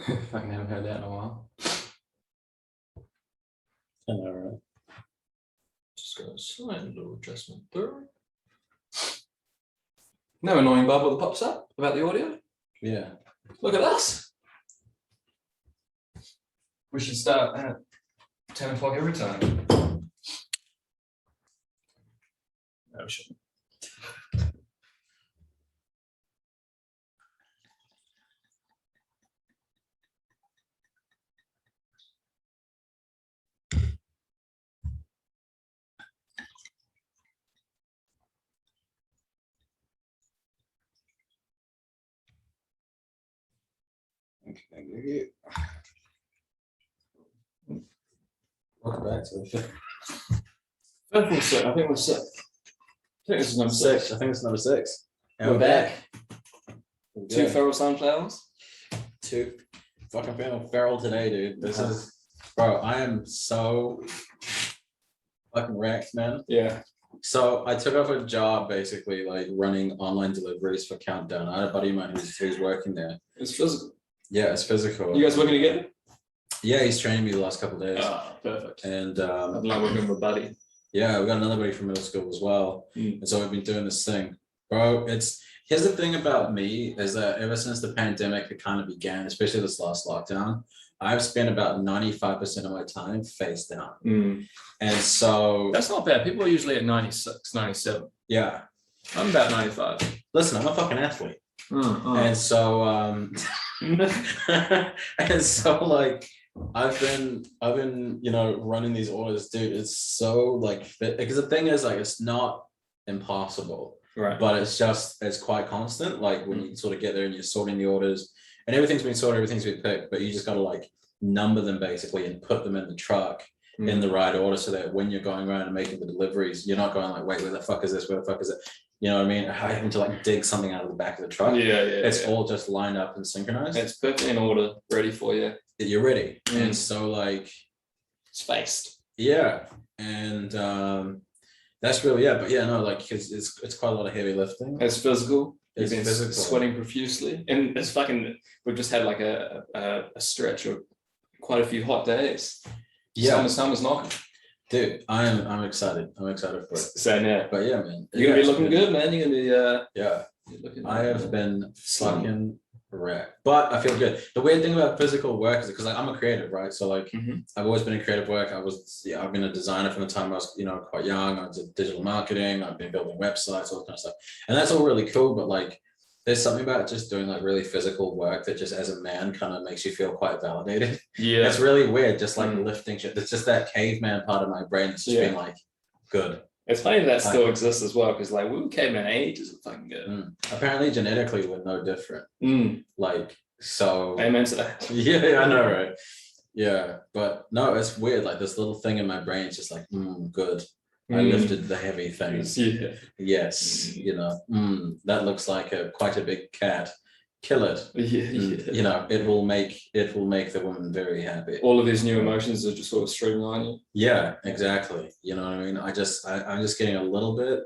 Fucking haven't heard that in a while. I know, right? Just got a slight little adjustment there. No annoying bubble that pops up about the audio. Yeah. Look at us. We should start at 10 o'clock every time. No, we shouldn't. Okay. Welcome back to the fifth. I think we're set. I think this is number six. I think it's number 6. And We're back. We're 2 good. feral sunflowers. 2. Fucking feeling feral today, dude. This is, bro, I am so fucking wrecked, man. Yeah. So I took off a job basically like running online deliveries for Countdown. I had a buddy of mine who's working there. It's physical. Yeah, it's physical. You guys working together? Yeah, he's training me the last couple of days. Ah, perfect. And I'm like working with a buddy. yeah, we got another buddy from middle school as well. And so we've been doing this thing. Bro, here's the thing about me is that ever since the pandemic it kind of began, especially this last lockdown, I've spent about 95% of my time face down. And so that's not bad. People are usually at 96, 97. yeah. I'm about 95. Listen, I'm a fucking athlete. And so and so like I've been running these orders, dude. It's so like fit because the thing is like it's not impossible, right? But it's quite constant. Like when you sort of get there and you're sorting the orders and everything's been sorted, everything's been picked, but you just got to like number them basically and put them in the truck in the right order so that when you're going around and making the deliveries, you're not going like, wait, where the fuck is this? Where the fuck is it? You know what I mean? Having to like dig something out of the back of the truck. Yeah. It's all just lined up and synchronized. It's perfect in order, ready for you. You're ready. And so like spaced. Yeah. And that's really but yeah, no, like because it's quite a lot of heavy lifting. It's physical. It's You've been physical. sweating profusely. And it's fucking we've just had like a stretch of quite a few hot days. Yeah. Summer's knocking. Dude, I'm excited. I'm excited for it. Same here. But yeah, man. You're gonna be looking good, man. You're gonna be yeah. Looking I have been fucking wrecked. But I feel good. The weird thing about physical work is because like, I'm a creative, right? So like I've always been in creative work. I've been a designer from the time I was, quite young. I did digital marketing, I've been building websites, all that kind of stuff. And that's all really cool, but like there's something about just doing like really physical work that just as a man kind of makes you feel quite validated. Yeah. It's really weird, just like lifting shit. It's just that caveman part of my brain that's just been like, good. It's funny that still exists as well, because like we were caveman ages fucking good. Apparently genetically we're no different. Like, so. Amen to that. Yeah, I know, right? Yeah, but no, it's weird. Like this little thing in my brain is just like, good. I lifted the heavy things. Yeah. Yes, that looks like quite a big cat. Kill it. Yeah. It will make the woman very happy. All of these new emotions are just sort of streamlining. Yeah, exactly. You know what I mean? I'm just getting a little bit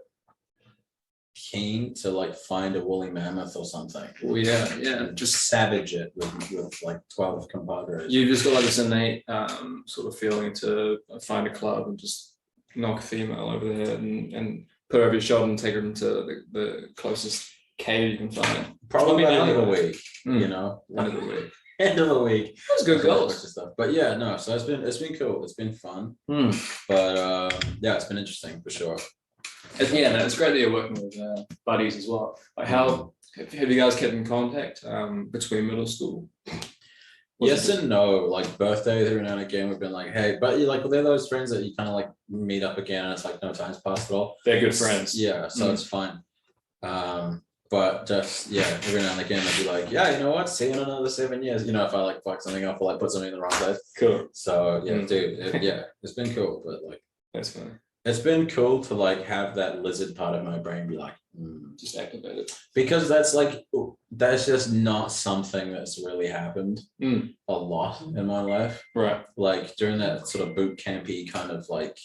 keen to like find a woolly mammoth or something. Oh yeah. Just savage it with like 12 compadres. You've just got like this innate sort of feeling to find a club and just knock a female over there and put her over your shoulder and take her into the closest cave you can find. Probably by the end of the week, End of the week. End of the week. That's good goals. Stuff. But yeah, no, so it's been cool. It's been fun. But yeah, it's been interesting for sure. Yeah, no, it's great that you're working with buddies as well. Like how have you guys kept in contact between middle school? Yes and no, like birthdays every now and again we've been like, hey, but you like they're those friends that you kind of like meet up again and it's like no time's passed at all. They're good friends. Yeah, so it's fine. But just every now and again I'd be like, yeah, you know what? See you in another 7 years. If I like fuck something up or like put something in the wrong place. Cool. So yeah, dude, it's been cool, but like that's funny. It's been cool to like have that lizard part of my brain be like, just activate it. Because that's just not something that's really happened a lot in my life. Right. Like during that sort of boot campy kind of like,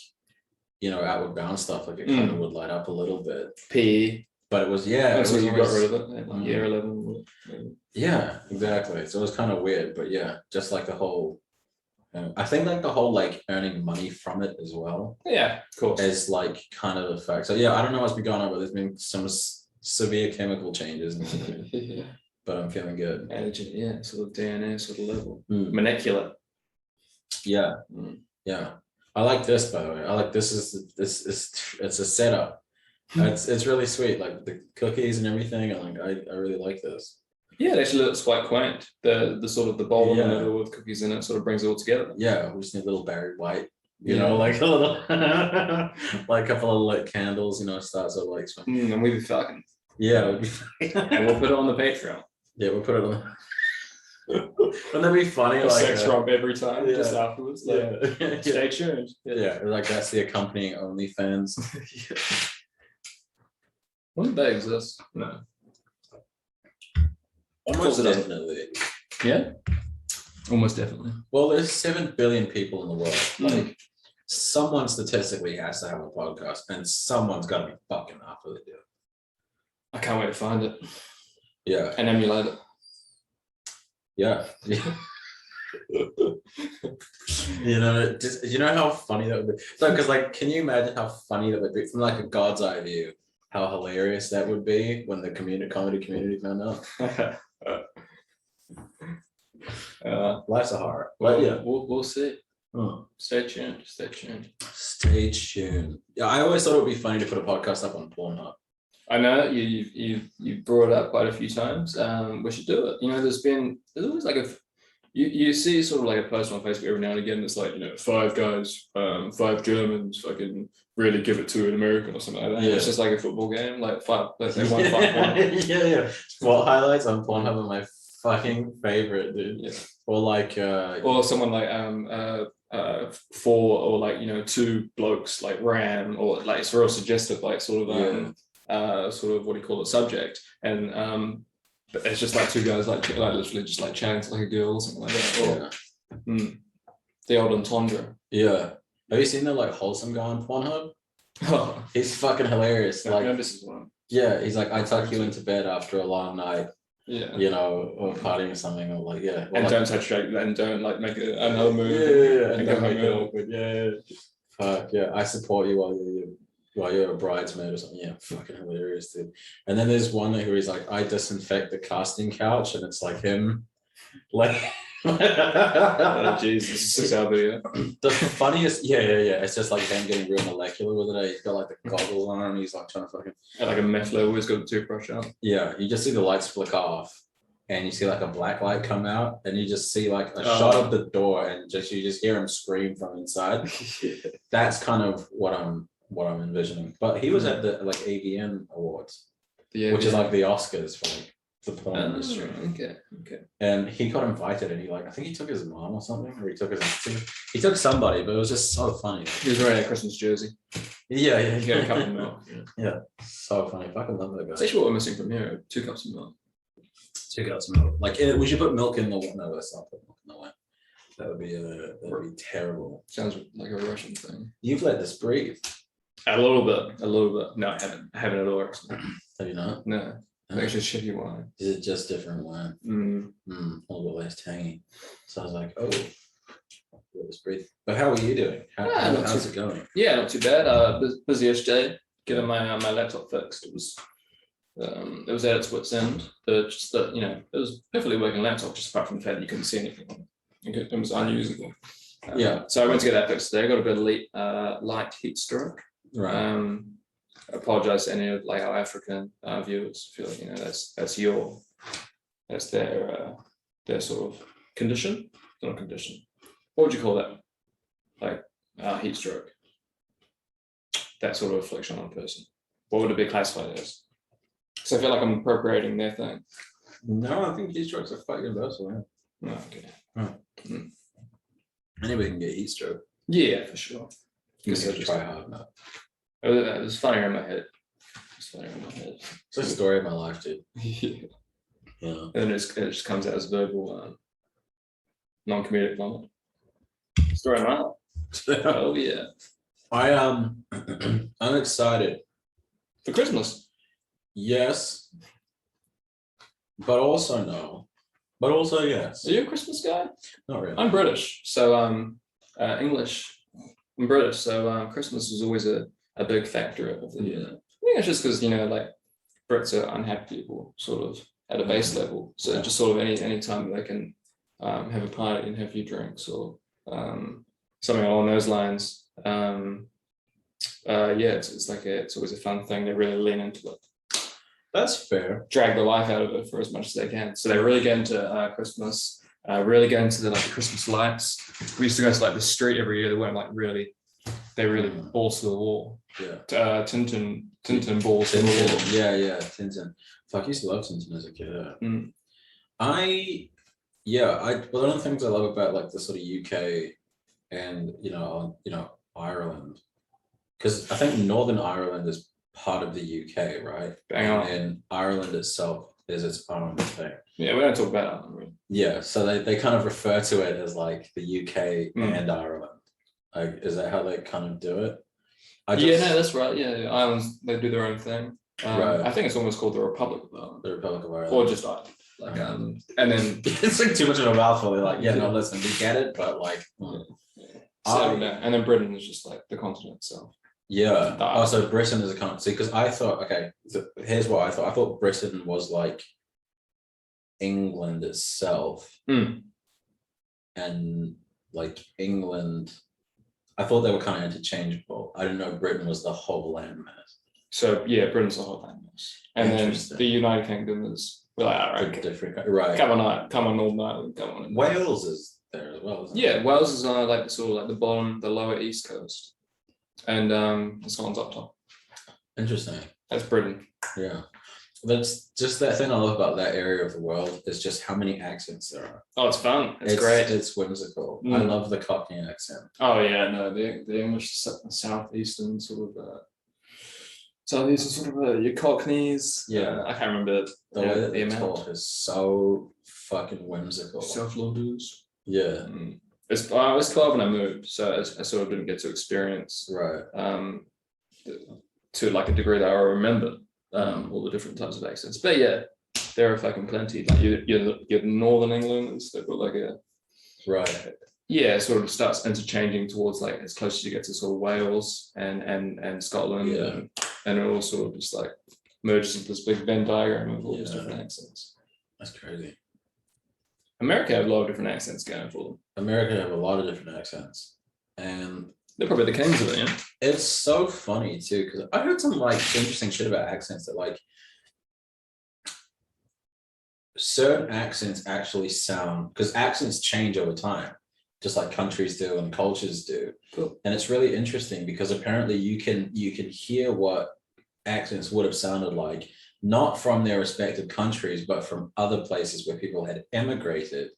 outward bound stuff, like it kind of would light up a little bit. PE. but it was it So was you got rid of it at like Mm. year 11. Yeah, exactly. So it was kind of weird, but yeah, just like the whole. I think like the whole like earning money from it as well Yeah, of course. is like kind of the fact. So yeah, I don't know what's been going on, but there's been some severe chemical changes, Yeah. but I'm feeling good. Antigen, yeah, sort of DNA sort of level. Mm. Molecular. Yeah, Mm. yeah. I like this, by the way. I like this it's a setup. It's really sweet, like the cookies and everything, and like I really like this. Yeah, it actually looks quite quaint. The sort of the bowl in the Yeah. middle with cookies in it sort of brings it all together. Yeah, we just need a little Barry White, Yeah. like a little, like a couple of like candles, starts of like. And we'd be fucking. Yeah, And we'll put it on the Patreon. yeah, we'll put it on. Wouldn't that be funny? A Like sex romp every time, yeah. just afterwards. Like, yeah, stay tuned. yeah, like that's the accompanying OnlyFans. Yeah. Wouldn't they exist? No. Almost Course it doesn't. definitely. Yeah. Almost definitely. Well, there's 7 billion people in the world. Mm. Like, someone statistically has to have a podcast, and someone's got to be fucking after they do it. I can't wait to find it Yeah, and emulate it. yeah. You know how funny that would be. So, because like, can you imagine how funny that would be from like a God's eye view? How hilarious that would be when the comedy community found out. Life's a horror, but yeah, we'll see. Hmm. Stay tuned. Stay tuned. Stay tuned. Yeah, I always thought it would be funny to put a podcast up on Pornhub. I know you brought it up quite a few times. We should do it. There's always like you see sort of like a post on Facebook every now and again. It's like 5 guys, 5 Germans, fucking really give it to an American or something like that. Yeah. It's just like a football game, like 5. They won 5-1. Yeah. Well, highlights on Pornhub are my fucking favorite, dude. Yeah. Or like or someone like 4 or like 2 blokes like ram, or like it's real suggestive, like sort of sort of what do you call it, subject, and but it's just like 2 guys like literally just like chatting to like a girl or something like that. Or, the old entendre. Yeah. Have you seen the like wholesome guy on Pornhub? Oh, He's fucking hilarious. I Like, know this is one. yeah, he's like, I tuck you into bed after a long night, Yeah. or partying or something, or like, yeah. And like, don't touch straight, and don't like make another move. Yeah. And And go don't make home it early. awkward. Yeah. Fuck yeah. I support you while you're a bridesmaid or something. Yeah, fucking hilarious, dude. And then there's one where he's like, I disinfect the casting couch, and it's like him, like. Oh, Jesus, this is our video. The funniest, yeah. It's just like him getting real molecular with it. He's got like the goggles on, and he's like trying to fucking. At like a meth level, he's got a toothbrush out. Yeah, you just see the lights flick off, and you see like a black light come out, and you just see like a shot of the door, and you just hear him scream from inside. That's kind of what I'm envisioning. But he was at the like AVN Awards, which is like the Oscars for like the porn industry. Okay. And he got invited, and I think he took his mom or something, or he took somebody, but it was just so funny. He was wearing a Christmas jersey. Yeah. He got a cup of milk. Yeah, so funny. Fucking love that guy. That's actually what we're missing from here. 2 cups of milk. 2 cups of milk. Like we should put milk in the no, let's not put milk in the wine. That would be terrible. Sounds like a Russian thing. You've let this breathe. A little bit. No, I haven't. I haven't at all. Actually. Have you not? No. Actually, shitty wine. Is it just different wine? A little bit less tangy. So I was like, oh, let this breathe. But how are you doing? How's it going? Yeah, not too bad. Busiest day. Getting my laptop fixed. It was at its wit's end. It was perfectly working laptop, just apart from the fact that you couldn't see anything. It was unusable. Yeah. So I went to get that fixed today. I got a bit of light heat stroke. Right. I apologize to any of like our African viewers. I feel like that's their sort of condition. Not condition. What would you call that? Like heat stroke. That sort of affliction on a person. What would it be classified as? So I feel like I'm appropriating their thing. No, I think heat strokes are quite universal. No, okay. Anybody can get heat stroke. Yeah, for sure. You just try hard enough. It was funnier in my head. It's a story of my life, dude. Yeah. Yeah. And it just comes out as verbal, non-comedic vomit. Story of my life. Oh yeah. I'm excited. For Christmas. Yes, but also no. But also yes. Are you a Christmas guy? Not really. I'm British, so English. I'm British, so Christmas is always a big factor of the year. I think it's just because like Brits are unhappy people, sort of at a base level. So just sort of any time they can have a party and have a few drinks or something along those lines. It's always a fun thing. They really lean into it. That's fair. Drag the life out of it for as much as they can. So they really get into Christmas. Really get into the Christmas lights. We used to go to the street every year. They weren't they really balls to the wall. Yeah. Tintin balls to the wall. Yeah, Tintin. Fuck, I used to love Tintin as a kid. One of the things I love about the sort of UK and Ireland, because I think Northern Ireland is part of the UK, right? Bang on. And Ireland itself is its own thing. Yeah, we don't talk about Ireland, really. Yeah, so they kind of refer to it as the UK and Ireland. Is that how they kind of do it? That's right. Yeah, Ireland's, they do their own thing. Right. I think it's almost called the Republic of Ireland. The Republic of Ireland. Or just Ireland. And then it's too much of a mouthful. They're no, listen, we get it, but and then Britain is just the continent itself. Yeah. So Britain is a continent. See, because I thought, so here's what I thought. I thought Britain was England itself. And England, I thought they were kind of interchangeable. I didn't know Britain was the whole landmass. So yeah, Britain's the whole landmass. And then the United Kingdom is different, right? Come on, Northern Ireland, come on. Wales is there as well, isn't it? Wales is on the lower east coast, and Scotland's up top. Interesting. That's Britain. Yeah, that's just that thing I love about that area of the world is just how many accents there are. Oh, it's fun. It's great. It's whimsical. I love the Cockney accent. Oh yeah, no, the English southeastern sort of. So these are sort of your Cockneys. Yeah, I can't remember the way that they talk is so fucking whimsical. Self-loaders. Yeah, I was 12 when I moved, so I sort of didn't get to experience to a degree that I remember all the different types of accents. But yeah, there are fucking plenty. Your Northern Englanders, they've got it sort of starts interchanging towards as close as you get to sort of Wales and Scotland, and it all sort of just merges into this big Venn diagram of all these different accents. That's crazy. America have a lot of different accents going for them. America have a lot of different accents, and they're probably the kings of it. Yeah, it's so funny too because I heard some interesting shit about accents that certain accents actually sound, because accents change over time, just like countries do and cultures do. Cool. And it's really interesting because apparently you can hear what accents would have sounded like, not from their respective countries, but from other places where people had emigrated.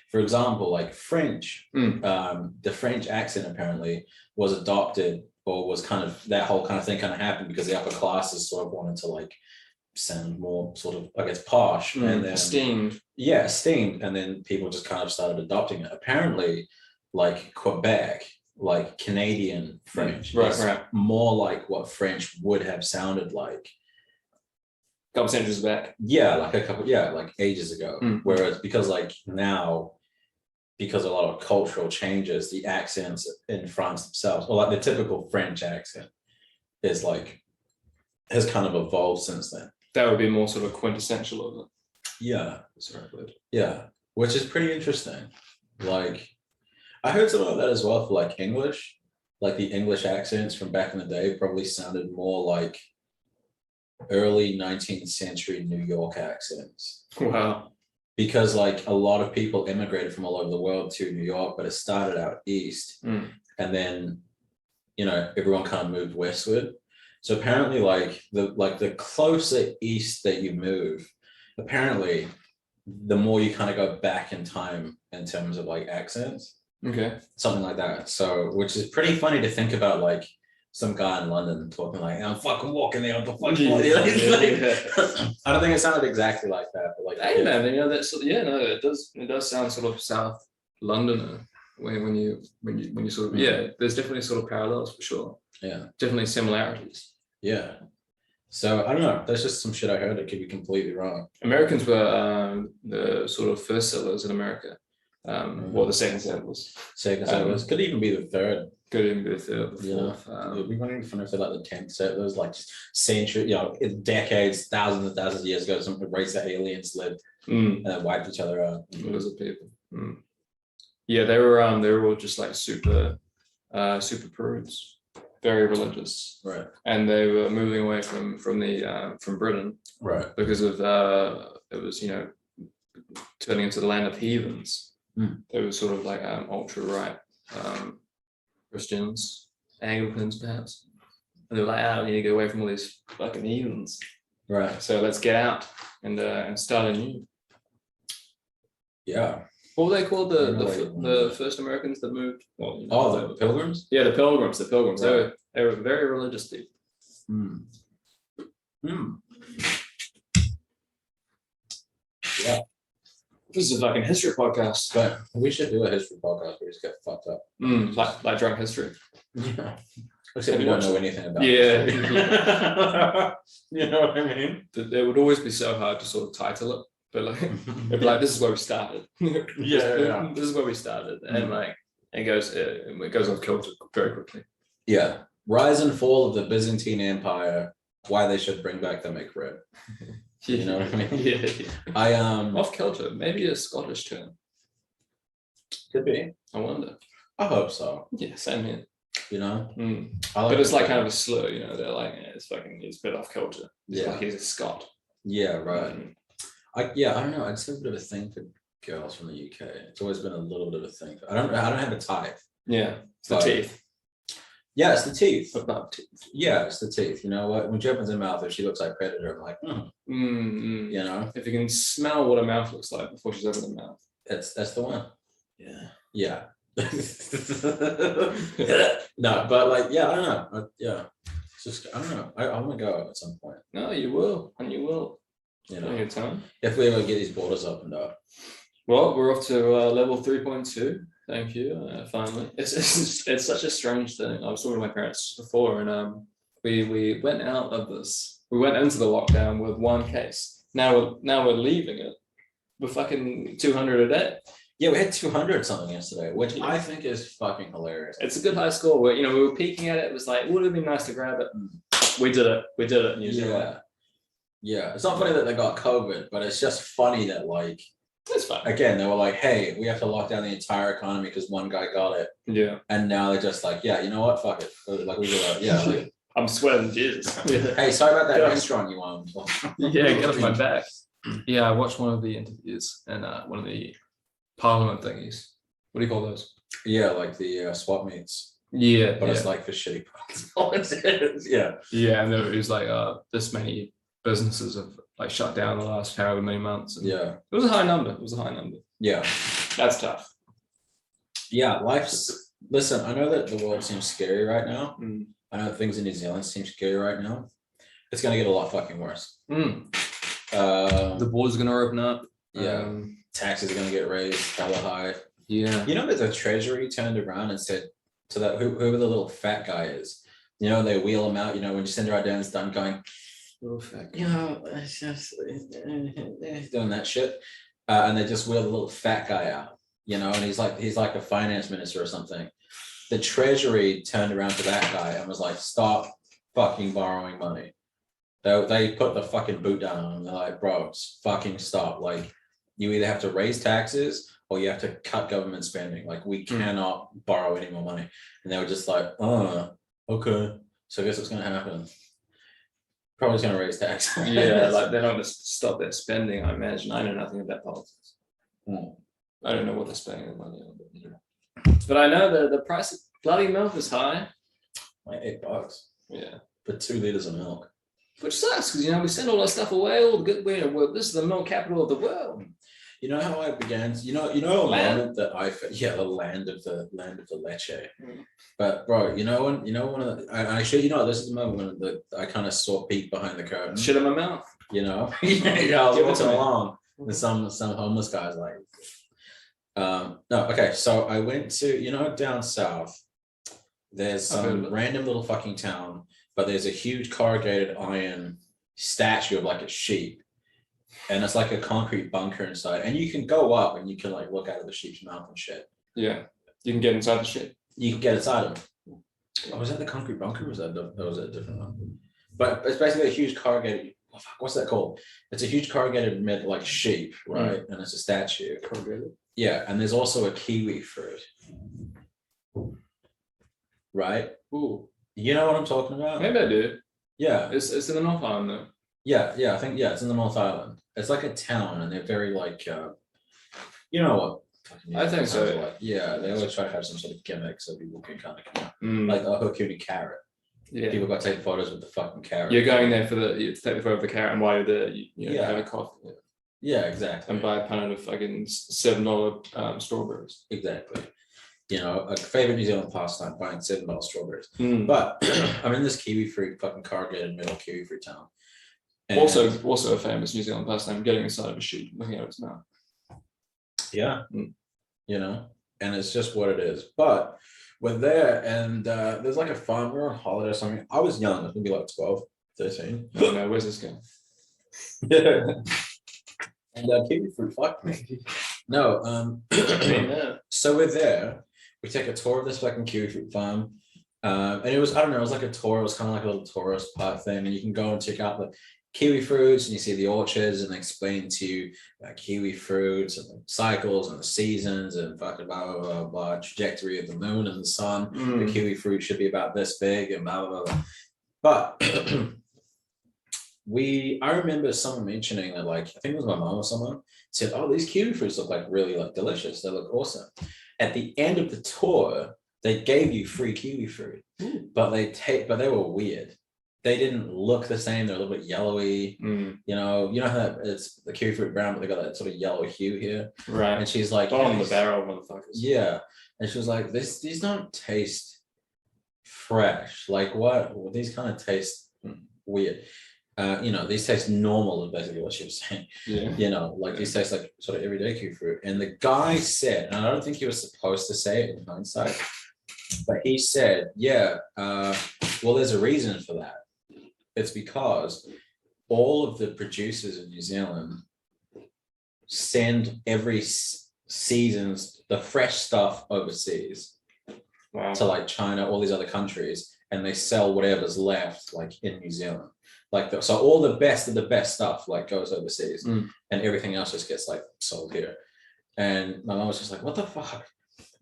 For example, French, the French accent apparently was adopted, or was kind of, that whole kind of thing kind of happened because the upper classes sort of wanted to sound more sort of, I guess, posh and then esteemed. Yeah, esteemed. And then people just kind of started adopting it. Apparently, Quebec, Canadian French, right. more like what French would have sounded like. Couple centuries back. Yeah, ages ago. Whereas because now, because a lot of cultural changes, the accents in France themselves, or the typical French accent is has kind of evolved since then. That would be more sort of quintessential of it. Yeah. That's right. Yeah. Which is pretty interesting. I heard something like that as well for English. The English accents from back in the day probably sounded more early 19th century New York accents. Wow. Because a lot of people immigrated from all over the world to New York, but it started out east. And then, everyone kind of moved westward. So apparently the closer east that you move, apparently the more you kind of go back in time in terms of accents. Okay. Something like that. So, which is pretty funny to think about, some guy in London talking I'm fucking walking there. I don't think it sounded exactly like that, but hey man, that's it does sound sort of South Londoner when you sort of there's definitely sort of parallels for sure. Yeah, definitely similarities. Yeah, So I don't know. That's just some shit I heard. It could be completely wrong. Americans were the sort of first settlers in America. Well, the second settlers. Second settlers could even be the third. Could even be the third, the fourth. It'd be wondering if they're like the 10th settlers, like century, decades, thousands and thousands of years ago, some race of aliens lived and then wiped each other out. Those are people. Yeah, they were all just like super prudes, very religious, right? And they were moving away from Britain, right? Because of it was turning into the land of heathens. They were sort of like ultra right Christians, Anglicans perhaps, and they're like, we need to get away from all these fucking heathens, right? So let's get out and start anew. Yeah. What were they called? The first Americans that moved? Well, the Pilgrims? Yeah, the Pilgrims. Right. They were very religious people. Yeah. This is a fucking history podcast. But we should do a history podcast where we just get fucked up. Like drunk history. Yeah. Except we don't know anything about it. Yeah. You know what I mean? It would always be so hard to sort of title it. But like, it'd be like, this is where we started. Yeah. This is where we started. And like, it goes off kilter very quickly. Yeah. Rise and fall of the Byzantine Empire, why they should bring back the McRib. You know what I mean? Yeah. Off kilter, maybe a Scottish term. Could be. I wonder. I hope so. Yeah, same here. You know? But it's like kind of a slur, they're like, it's a bit off kilter. It's like he's a Scot. Yeah, right. I don't know. I'd say a bit of a thing for girls from the UK. It's always been a little bit of a thing. I don't have a type. Yeah, it's the teeth. Yeah, it's the teeth. But not teeth. Yeah, it's the teeth. You know what? When she opens her mouth, if she looks like Predator, I'm like, You know, if you can smell what a mouth looks like before she's opened her mouth, that's the one. Yeah. Yeah. No, but like, yeah, I don't know. It's just, I don't know. I want to go at some point. No, you will, and you will. You know, if we ever get these borders opened up. Well, we're off to level 3.2. Thank you. Finally, it's such a strange thing. I was talking to my parents before, and we went out of this. We went into the lockdown with one case. Now we're leaving it with fucking 200 a day. Yeah, we had 200 something yesterday, which I think is fucking hilarious. It's a good high score. Where we were peeking at it. It was like, would it be nice to grab it? We did it. We did it in New Zealand. Yeah, it's not funny that they got COVID, but it's just funny that like, it's fine. Again, they were like, hey, we have to lock down the entire economy because one guy got it. Yeah. And now they're just like, yeah, you know what? Fuck it. Like we go, like, I'm sweating Jesus. Hey, sorry about that restaurant you owned. Yeah, get off my back. Yeah, I watched one of the interviews and one of the Parliament thingies. What do you call those? Yeah, like the swap meets. Yeah. But it's like for shitty parts. Yeah. Yeah, and there was like this many businesses have like shut down the last however many months. Yeah. It was a high number. Yeah. That's tough. Yeah, listen, I know that the world seems scary right now. I know things in New Zealand seem scary right now. It's gonna get a lot fucking worse. The borders are gonna open up. Yeah. Taxes are gonna get raised hella high. Yeah. You know that the Treasury turned around and said to that whoever the little fat guy is, they wheel him out, when you send right down, it's done going, it's just doing that shit. And they just wheel the little fat guy out, and he's like the finance minister or something. The Treasury turned around to that guy and was like, stop fucking borrowing money. They put the fucking boot down on him. They're like, bro, fucking stop. Like, you either have to raise taxes or you have to cut government spending. Like, we cannot borrow any more money. And they were just like, okay. So I guess what's going to happen? Probably going to raise taxes. Yeah, like they're not going to stop their spending, I imagine. I know nothing about politics. I don't know what they're spending the money on. But I know the price of bloody milk is high. Like $8. Yeah. For 2 liters of milk. Which sucks because, we send all that stuff away. All the good, this is the milk capital of the world. You know how I began? A moment that the land of the leche. But bro, one of the, actually, this is the moment when I kind of saw peek behind the curtain. Shit in my mouth. I was walking along and some homeless guys like. No, okay. So I went to down south. There's some random little fucking town but there's a huge corrugated iron statue of like a sheep, and it's like a concrete bunker inside, and you can go up and you can like look out of the sheep's mouth and shit. Yeah, you can get inside the shit. You can get inside them. Oh, was that the concrete bunker? Or was that a different one? But it's basically a huge corrugated. Oh, fuck, what's that called? It's a huge corrugated metal like sheep, right? And it's a statue. Corrugated. Yeah, and there's also a kiwi fruit, right? Ooh, you know what I'm talking about? maybe I do. Yeah, It's in the North Island though. yeah. I think it's in the North Island. It's like a town, and they're very like, you know what? I think so. Like, yeah, they always try to have some sort of gimmick so people can kind of come out. Mm. Like a Hokuni carrot. Yeah. People got to take photos with the fucking carrot. You're going there to take the photo of the carrot and while you're there, you have a coffee. Yeah, exactly. And buy a pound of fucking $7 strawberries. Exactly. You know, a favorite New Zealand pastime, buying $7 strawberries. Mm. But I'm in this kiwi fruit, fucking corrugated metal kiwi fruit town. And Also a famous New Zealand pastime, getting inside of a sheep, looking at its mouth. yeah, you know, and it's just what it is. But we're there, and there's like a farm. We're on holiday or something. I was young, I was maybe like 12, 13. Oh no, where's this going? And kiwi fruit, fuck me. No, Yeah. so we're there. We take a tour of this fucking kiwi fruit farm. And it was, I don't know, it was like a tour. It was kind of like a little tourist part thing. And you can go and check out the kiwi fruits, and you see the orchards, and they explain to you kiwi fruits and the cycles and the seasons and fucking blah, blah, blah, blah, trajectory of the moon and the sun. The kiwi fruit should be about this big and blah, blah, blah. But I remember someone mentioning that, like, I think it was my mom or someone said, oh, these kiwi fruits look like really like delicious. They look awesome. At the end of the tour, they gave you free kiwi fruit, but they were weird. They didn't look the same. They're a little bit yellowy. You know how it's the kiwi fruit brown, but they got that sort of yellow hue here. Right. And she's like, on the barrel, motherfuckers. Yeah. And she was like, these don't taste fresh. Like what? Well, these kind of taste weird. You know, these taste normal is basically what she was saying. Yeah. You know, like these taste like sort of everyday kiwi fruit. And the guy said, and I don't think he was supposed to say it in hindsight, but he said, yeah, well, there's a reason for that. It's because all of the producers in New Zealand send every season's the fresh stuff overseas. Wow. To like China, all these other countries, and they sell whatever's left like in New Zealand. Like so all the best of the best stuff like goes overseas, and everything else just gets like sold here. And my mom was just like, what the fuck?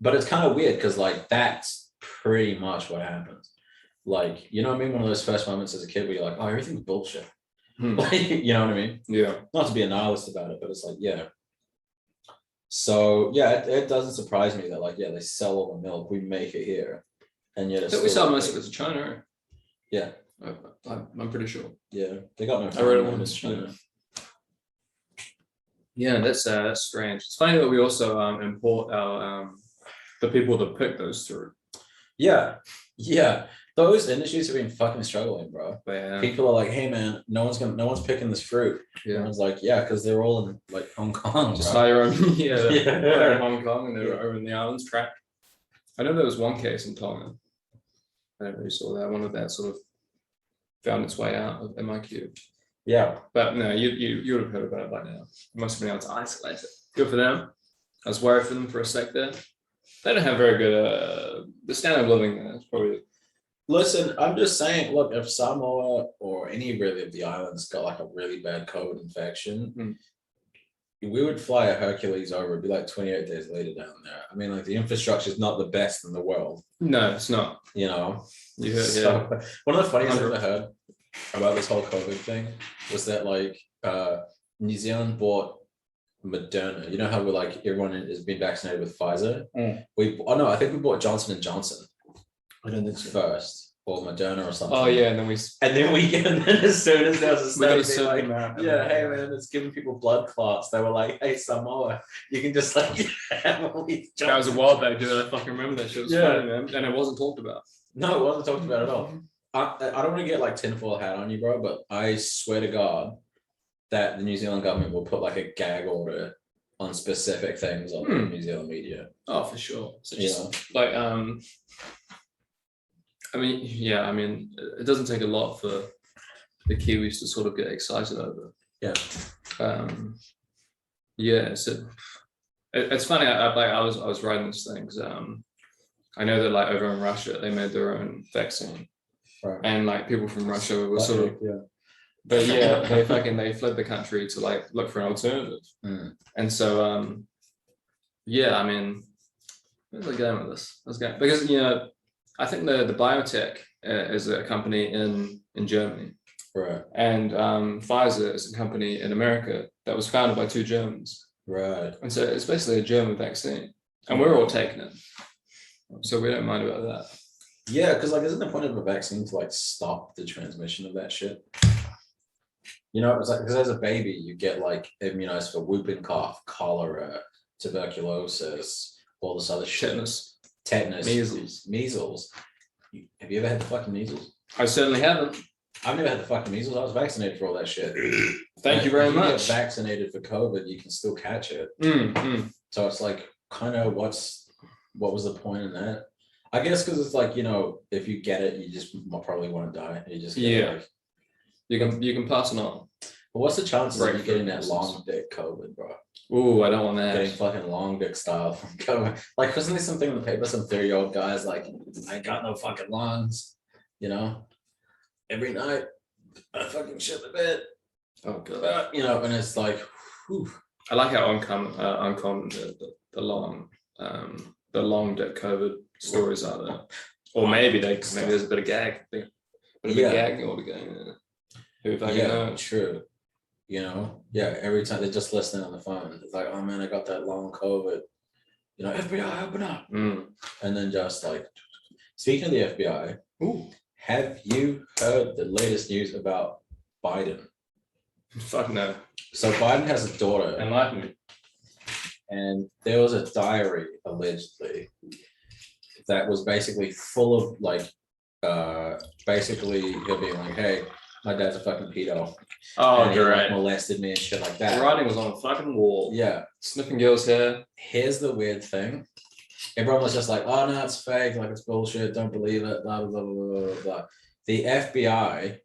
But it's kind of weird because like that's pretty much what happens. Like, you know what I mean? One of those first moments as a kid where you're like, oh, everything's bullshit. Like, you know what I mean? Yeah. Not to be a nihilist about it, but it's like, yeah. So yeah, it doesn't surprise me that like, yeah, they sell all the milk, we make it here. And yet we sell most of it to China, right? Yeah. I'm pretty sure. Yeah. They got no I read it once. China. Yeah, that's strange. It's funny that we also import our the people that pick those through. Yeah. Those industries have been fucking struggling, bro. Yeah. People are like, hey man, no one's picking this fruit. Yeah. And I was like, yeah, because they're all in like Hong Kong. Just hire your own. They're in Yeah. Hong Kong and they're over in the islands trapped. I know there was one case in Tonga. I don't really saw that one of that sort of found its way out of MIQ. Yeah. But no, you would have heard about it by now. It must have been able to isolate it. Good for them. I was worried for them for a sec there. They don't have very good the standard of living there is probably. Listen, I'm just saying, look, if Samoa or any really of the islands got like a really bad COVID infection, we would fly a Hercules over. It'd be like 28 days later down there. I mean, like the infrastructure is not the best in the world. No, it's not. You know, You heard, one of the funniest things I heard about this whole COVID thing was that like New Zealand bought Moderna. You know how we're like everyone has been vaccinated with Pfizer. I think we bought Johnson & Johnson. I don't think first or Moderna or something. Oh yeah, and then as soon as there was a study, like, yeah, hey man, it's giving people blood clots. They were like, hey Samoa, you can just like have all these. That was a while back, dude. I fucking remember that shit. It was funny, man, and it wasn't talked about. No, it wasn't talked about at all. I don't want to get like tinfoil hat on you, bro, but I swear to God that the New Zealand government will put like a gag order on specific things on the New Zealand media. Oh, for sure. So just like I mean, yeah, I mean, it doesn't take a lot for the Kiwis to sort of get excited over. Yeah. Yeah, so it's funny. I was writing this thing because I know that like over in Russia they made their own vaccine, Right. and like people from Russia were sort of, yeah. but yeah, they fled the country to like look for an alternative, and so yeah, I mean, where's I going with this? Let's go because I think the biotech is a company in Germany, right, and Pfizer is a company in America that was founded by two Germans, right, and so it's basically a German vaccine, and we're all taking it, so we don't mind about that. Yeah, because like, isn't the point of a vaccine to like stop the transmission of that shit? It's like because as a baby you get like immunized for whooping cough, cholera, tuberculosis, all this other shit. Tetanus, measles. Have you ever had the fucking measles? I certainly haven't. I've never had the fucking measles. I was vaccinated for all that shit. Thank you very much. If you get vaccinated for COVID, you can still catch it. So it's like, kind of, what was the point in that? I guess because it's like, if you get it, you just probably want to die. You just get you can pass it on. But what's the chances of you getting that long dick COVID, bro? Ooh, I don't want that. Getting fucking long dick style from COVID. Like, wasn't there something in the paper? Some 30-year-old guys like, I ain't got no fucking lungs. Every night I fucking shit the bed. Oh god. And it's like, whew. I like how uncommon the long dick COVID stories are there. Or maybe there's a bit of gag. A gag or the game. Who fucking knows? True. Every time they're just listening on the phone, it's like, oh man, I got that long COVID. FBI, open up. And then just like, speaking of the FBI, have you heard the latest news about Biden? Fuck no. So Biden has a daughter. Enlighten me. And there was a diary, allegedly, that was basically full of like, basically he'll be like, hey, my dad's a fucking pedo. Oh, and you're he, right. Molested me and shit like that. The writing was on a fucking wall. Yeah. Sniffing girls' hair. Here's the weird thing. Everyone was just like, oh no, it's fake, like it's bullshit, don't believe it, blah, blah, blah, blah, blah, blah. The FBI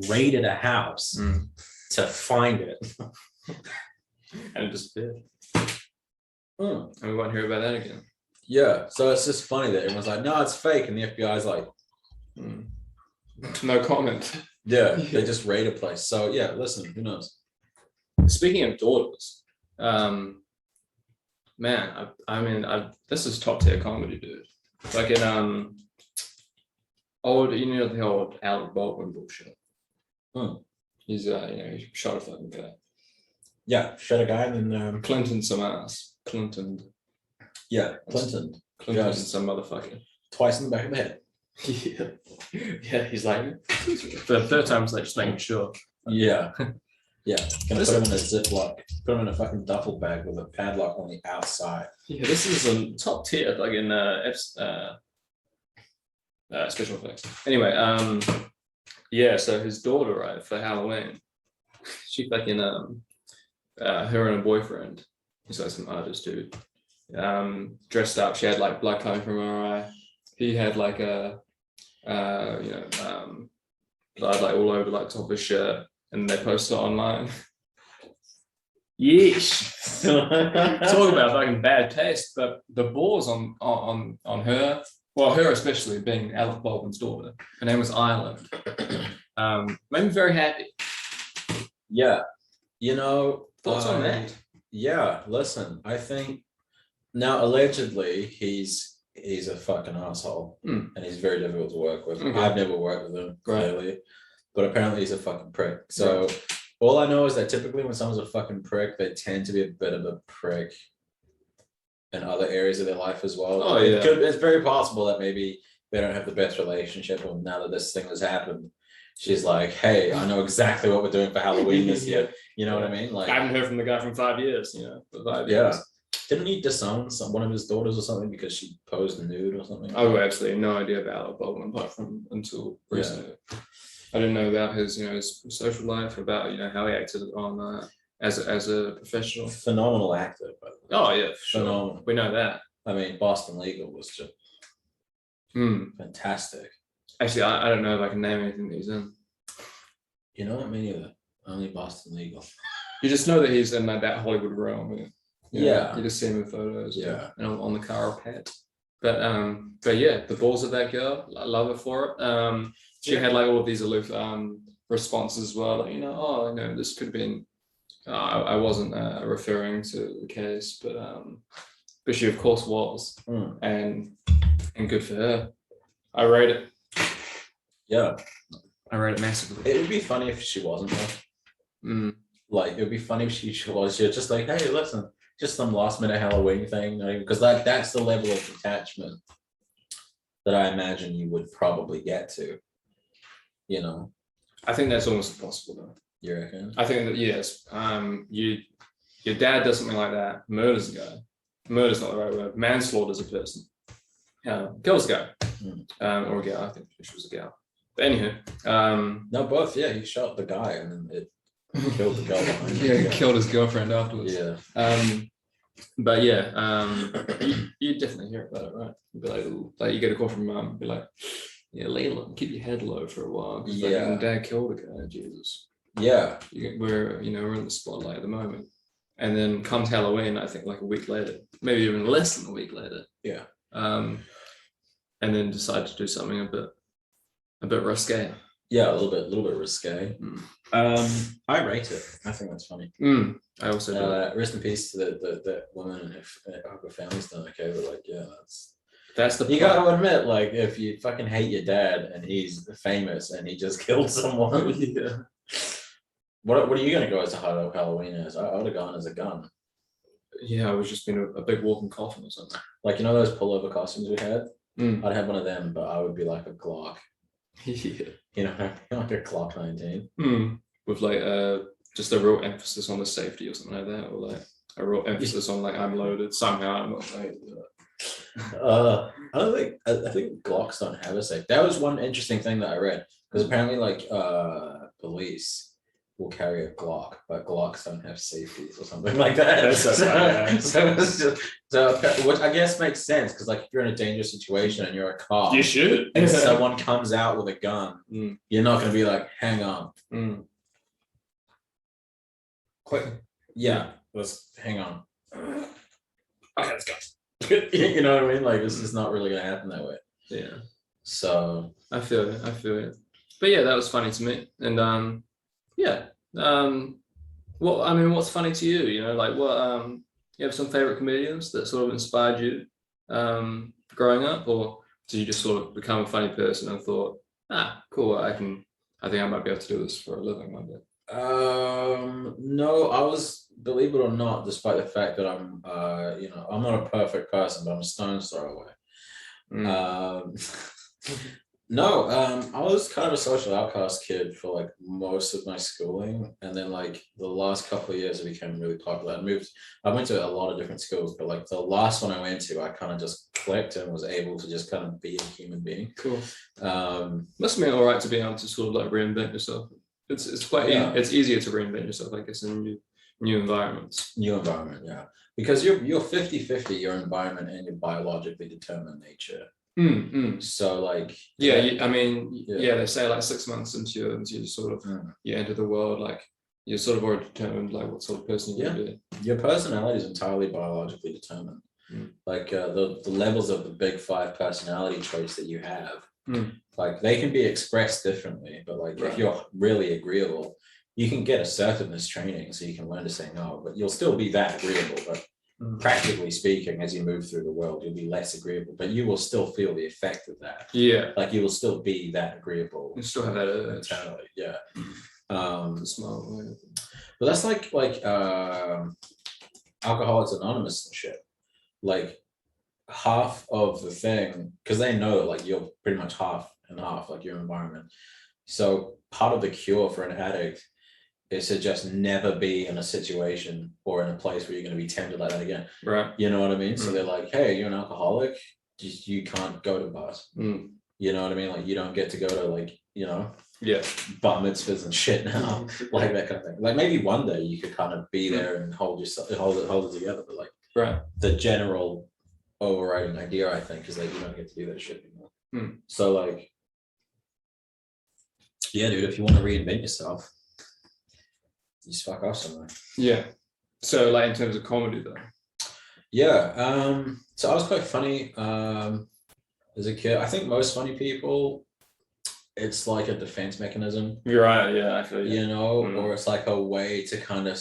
raided a house to find it. And it disappeared. And we won't hear about that again. Yeah, so it's just funny that everyone's like, no, it's fake, and the FBI's like, no comment. Yeah, they just raid a place. So yeah, listen, who knows? Speaking of daughters, man, this is top tier comedy, dude. Like in the old Alec Baldwin bullshit. He's he shot a fucking guy. Yeah, shot a guy and then Clinton some ass. Clinton. Yeah, Clinton some motherfucker. Twice in the back of the head. Yeah, he's like, for the third time, it's like just making sure. Yeah. Yeah. Gonna put him in a Ziploc, put him in a fucking duffel bag with a padlock on the outside. Yeah, this is a top tier, like in special effects. Anyway, so his daughter, right, for Halloween, she fucking her and her boyfriend, he's like some artist dude, dressed up. She had like blood coming from her eye. He had like a blood like all over like top of his shirt, and they posted it online. Yeesh. Talk about fucking bad taste, but the balls on her, well, her especially, being Alec Baldwin's daughter. Her name was Ireland. Made me very happy. Yeah. Thoughts on that? Yeah, listen, I think now allegedly he's a fucking asshole and he's very difficult to work with. Okay. I've never worked with him, clearly, but apparently he's a fucking prick. So all I know is that typically when someone's a fucking prick, they tend to be a bit of a prick in other areas of their life as well. Oh, yeah. It's very possible that maybe they don't have the best relationship, and now that this thing has happened, she's like, hey, I know exactly what we're doing for Halloween this year. You know what I mean? Like, I haven't heard from the guy from 5 years, for 5 years. Yeah. Didn't he disown one of his daughters or something because she posed nude or something? I got absolutely no idea about Alec Baldwin apart from until recently. Yeah. I didn't know about his, his social life, about how he acted on as a professional. Phenomenal actor, by the way. Oh yeah, sure. Phenomenal. We know that. I mean, Boston Legal was just Fantastic. Actually, I don't know if I can name anything that he's in. You know what? Me neither. Only Boston Legal. You just know that he's in like that Hollywood realm. Yeah. You just see him in photos. Yeah. And on the carpet. But yeah, the balls of that girl, I love her for it. She had like all of these aloof responses as well, like, this could have been. I wasn't referring to the case, but she of course was, and good for her. I rate it. Yeah, I rate it massively. it would be funny if she wasn't though. Like it would be funny if she was just like, hey, listen, just some last minute Halloween thing, because that's the level of detachment that I imagine you would probably get to. I think that's almost impossible though. You reckon? I think that yes. Your dad does something like that, murders a guy. Murder's not the right word. Manslaughters a person. Kills a guy. Or a gal. I think she was a gal. But anywho. No, both. Yeah, he shot the guy and then it killed the girl behind him. Yeah, killed his girlfriend afterwards. Yeah. But yeah, you definitely hear about it, right? You'd be like you get a call from mum, be like, yeah, Layla, keep your head low for a while. Yeah. Like, dad killed a guy, Jesus. Yeah. We're in the spotlight at the moment. And then comes Halloween, I think like a week later, maybe even less than a week later. Yeah. And then decide to do something a bit risque. Yeah, a little bit risque. I rate it. I think that's funny. I also do. Rest in peace to the woman and her family's done okay, but like, yeah, that's the you gotta admit, like, if you fucking hate your dad and he's famous and he just killed someone, yeah. What are you gonna go as a Halloween as? I would have gone as a gun. Yeah, I was just being a big walking coffin or something. Like, those pullover costumes we had? I'd have one of them, but I would be like a Glock. Yeah. Like a Glock 19. With like just a real emphasis on the safety or something like that, or like a real emphasis on like I'm loaded somehow. I'm not like. I think Glocks don't have a safe. That was one interesting thing that I read, because apparently like police will carry a Glock, but Glocks don't have safeties or something like that. So which I guess makes sense, because like if you're in a dangerous situation and you're a cop, you should, and someone comes out with a gun, you're not going to be like, hang on, quick, yeah, let's hang on. Okay, let's go. You know what I mean? Like, it's just not really going to happen that way. Yeah. So I feel it. But yeah, that was funny to me, and what's funny to you? Like what you have some favorite comedians that sort of inspired you growing up, or did you just sort of become a funny person and thought, cool, I think I might be able to do this for a living one day? No, I was, believe it or not, despite the fact that I'm I'm not a perfect person, but I'm a stone's throw away. No, I was kind of a social outcast kid for like most of my schooling, and then like the last couple of years I became really popular. I went to a lot of different schools, but like the last one I went to, I kind of just clicked and was able to just kind of be a human being. Cool. Must have been all right to be able to sort of like reinvent yourself. It's quite it's easier to reinvent yourself, I guess, in new environments. New environment, yeah, because you're 50-50 your environment and your biologically determined nature. So like, they say like 6 months into you sort of you enter the world, like you're sort of already determined like what sort of person you're gonna be. Your personality is entirely biologically determined. Like the levels of the big 5 personality traits that you have, like they can be expressed differently, but like if you're really agreeable, you can get assertiveness training so you can learn to say no, but you'll still be that agreeable. But practically speaking, as you move through the world, you'll be less agreeable, but you will still feel the effect of that. Yeah, like you will still be that agreeable. You still have that mentality. Yeah. Smart way. But that's like Alcoholics Anonymous and shit. Like half of the thing, because they know like you're pretty much half and half, like your environment. So part of the cure for an addict is to just never be in a situation or in a place where you're going to be tempted like that again. Right. You know what I mean? So they're like, hey, you're an alcoholic, you can't go to bars. You know what I mean? Like you don't get to go to like, bar mitzvahs and shit now. Like that kind of thing. Like maybe one day you could kind of be there and hold it together, but like the general overriding idea, I think, is that you don't get to do that shit anymore. So like, yeah, dude, if you want to reinvent yourself, you just fuck off somewhere. Yeah. So like in terms of comedy though. Yeah. So I was quite funny as a kid. I think most funny people, it's like a defense mechanism. You're right. Yeah, I feel you. You know, or it's like a way to kind of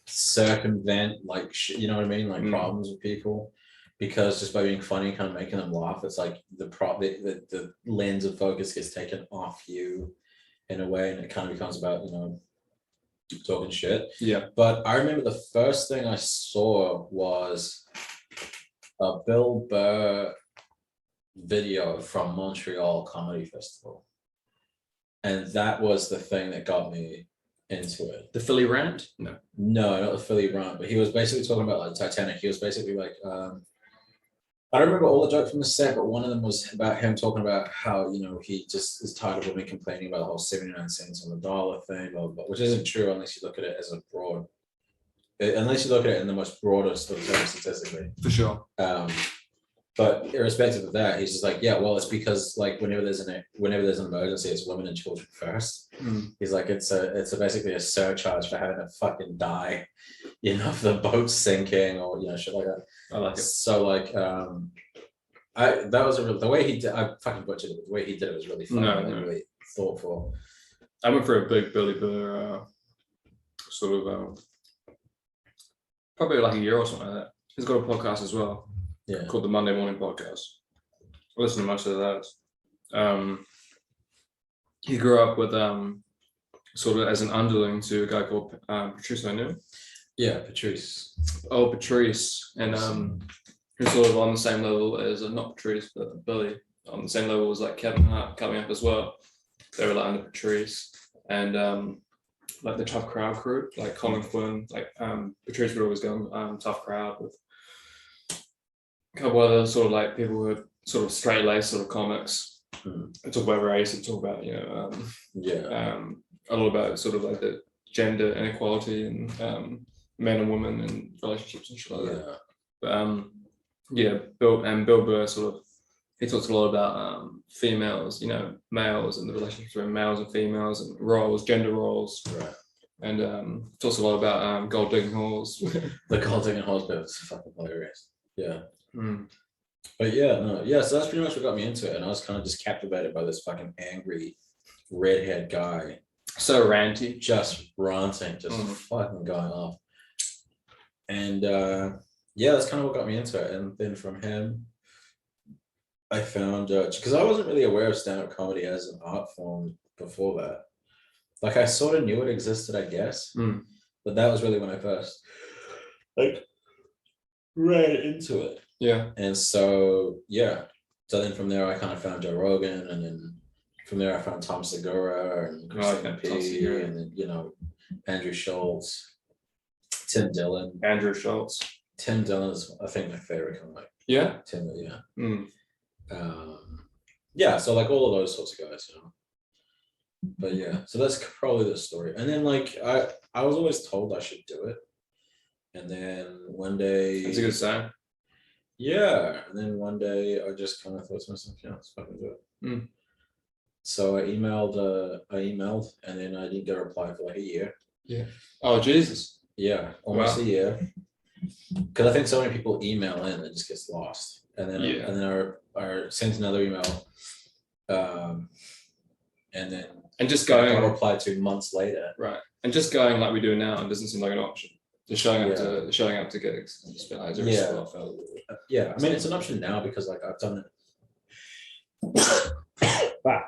circumvent, like, you know what I mean, like problems with people, because just by being funny, kind of making them laugh, it's like the lens of focus gets taken off you in a way, and it kind of becomes about, you know, talking shit. Yeah. But I remember the first thing I saw was a Bill Burr video from Montreal Comedy Festival, and that was the thing that got me into it. The Philly rant? No, not the Philly rant, but he was basically talking about like Titanic. He was basically like, I don't remember all the jokes from the set, but one of them was about him talking about how, you know, he just is tired of women complaining about the whole 79 cents on the dollar thing, blah, blah, blah, which isn't true unless you look at it as a broad, unless you look at it in the most broadest sort of terms statistically. For sure. But irrespective of that, he's just like, yeah, well, it's because like whenever there's an emergency, it's women and children first. He's like, it's basically a surcharge for having to fucking die, you know, if the boat's sinking or, you know, shit like that. I like it. So like, the way he did, I fucking butchered it, but the way he did it was really fun, really thoughtful. I went for a big Billy Burr sort of probably like a year or something like that. He's got a podcast as well. Yeah. Called the Monday Morning Podcast. I listen to most of that. He grew up with sort of as an underling to a guy called Patrice O'Neill. Yeah, Patrice. Oh, Patrice. And who's sort of on the same level as not Patrice, but Billy. On the same level as like Kevin Hart coming up as well. They were like under Patrice. And like the Tough Crowd crew, like Colin Quinn, like Patrice would always go on Tough Crowd with a couple other sort of like people who are sort of straight laced sort of comics. They talk about race and talk about, you know, a lot about sort of like the gender inequality and men and women and relationships and shit like that. But Bill Burr sort of, he talks a lot about females, you know, males and the relationships between males and females and roles, gender roles. Right. And talks a lot about gold digging halls. The gold digging halls bit was fucking hilarious. Yeah. But yeah, so that's pretty much what got me into it, and I was kind of just captivated by this fucking angry redhead guy, so ranty, just ranting, just fucking going off. And yeah, that's kind of what got me into it. And then from him, I found because I wasn't really aware of stand-up comedy as an art form before that. Like I sort of knew it existed, I guess, but that was really when I first like ran into it. Yeah. And so, yeah. So then from there, I kind of found Joe Rogan. And then from there, I found Tom Segura and Christina P. And then, you know, Andrew Schultz, Tim Dillon. Andrew Schultz. Tim Dillon is, I think, my favorite comic. Yeah? Tim, yeah. Yeah, so like all of those sorts of guys, you know. But yeah, so that's probably the story. And then like, I was always told I should do it. And then one day... That's a good sign. Yeah, and then one day I just kind of thought to myself, yeah, let's fucking do it. So I emailed, and then I didn't get a reply for like a year. Yeah. Oh Jesus. Yeah, almost a year. Because I think so many people email in, it just gets lost. And then I sent another email, and just going. I replied to months later. Right, and just going like we do now, it doesn't seem like an option. Just showing up to gigs. And just like, yeah, I mean it's an option now because like I've done it. Wow.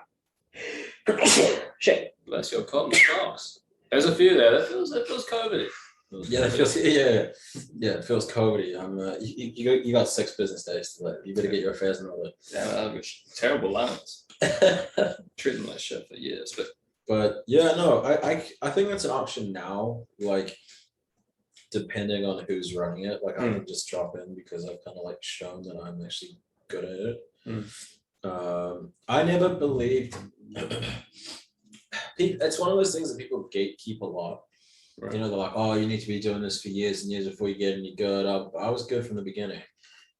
Shit. Bless your cotton socks. There's a few there. That feels COVID. It feels COVID. You got 6 business days to live. You better get your affairs in order. Yeah, that was terrible lines. Treating like shit for years, but yeah, no, I think that's an option now. Like, depending on who's running it, like I can just drop in because I've kind of like shown that I'm actually good at it. I never believed. It's one of those things that people gatekeep a lot. Right. You know, they're like, oh, you need to be doing this for years and years before you get any good. I was good from the beginning.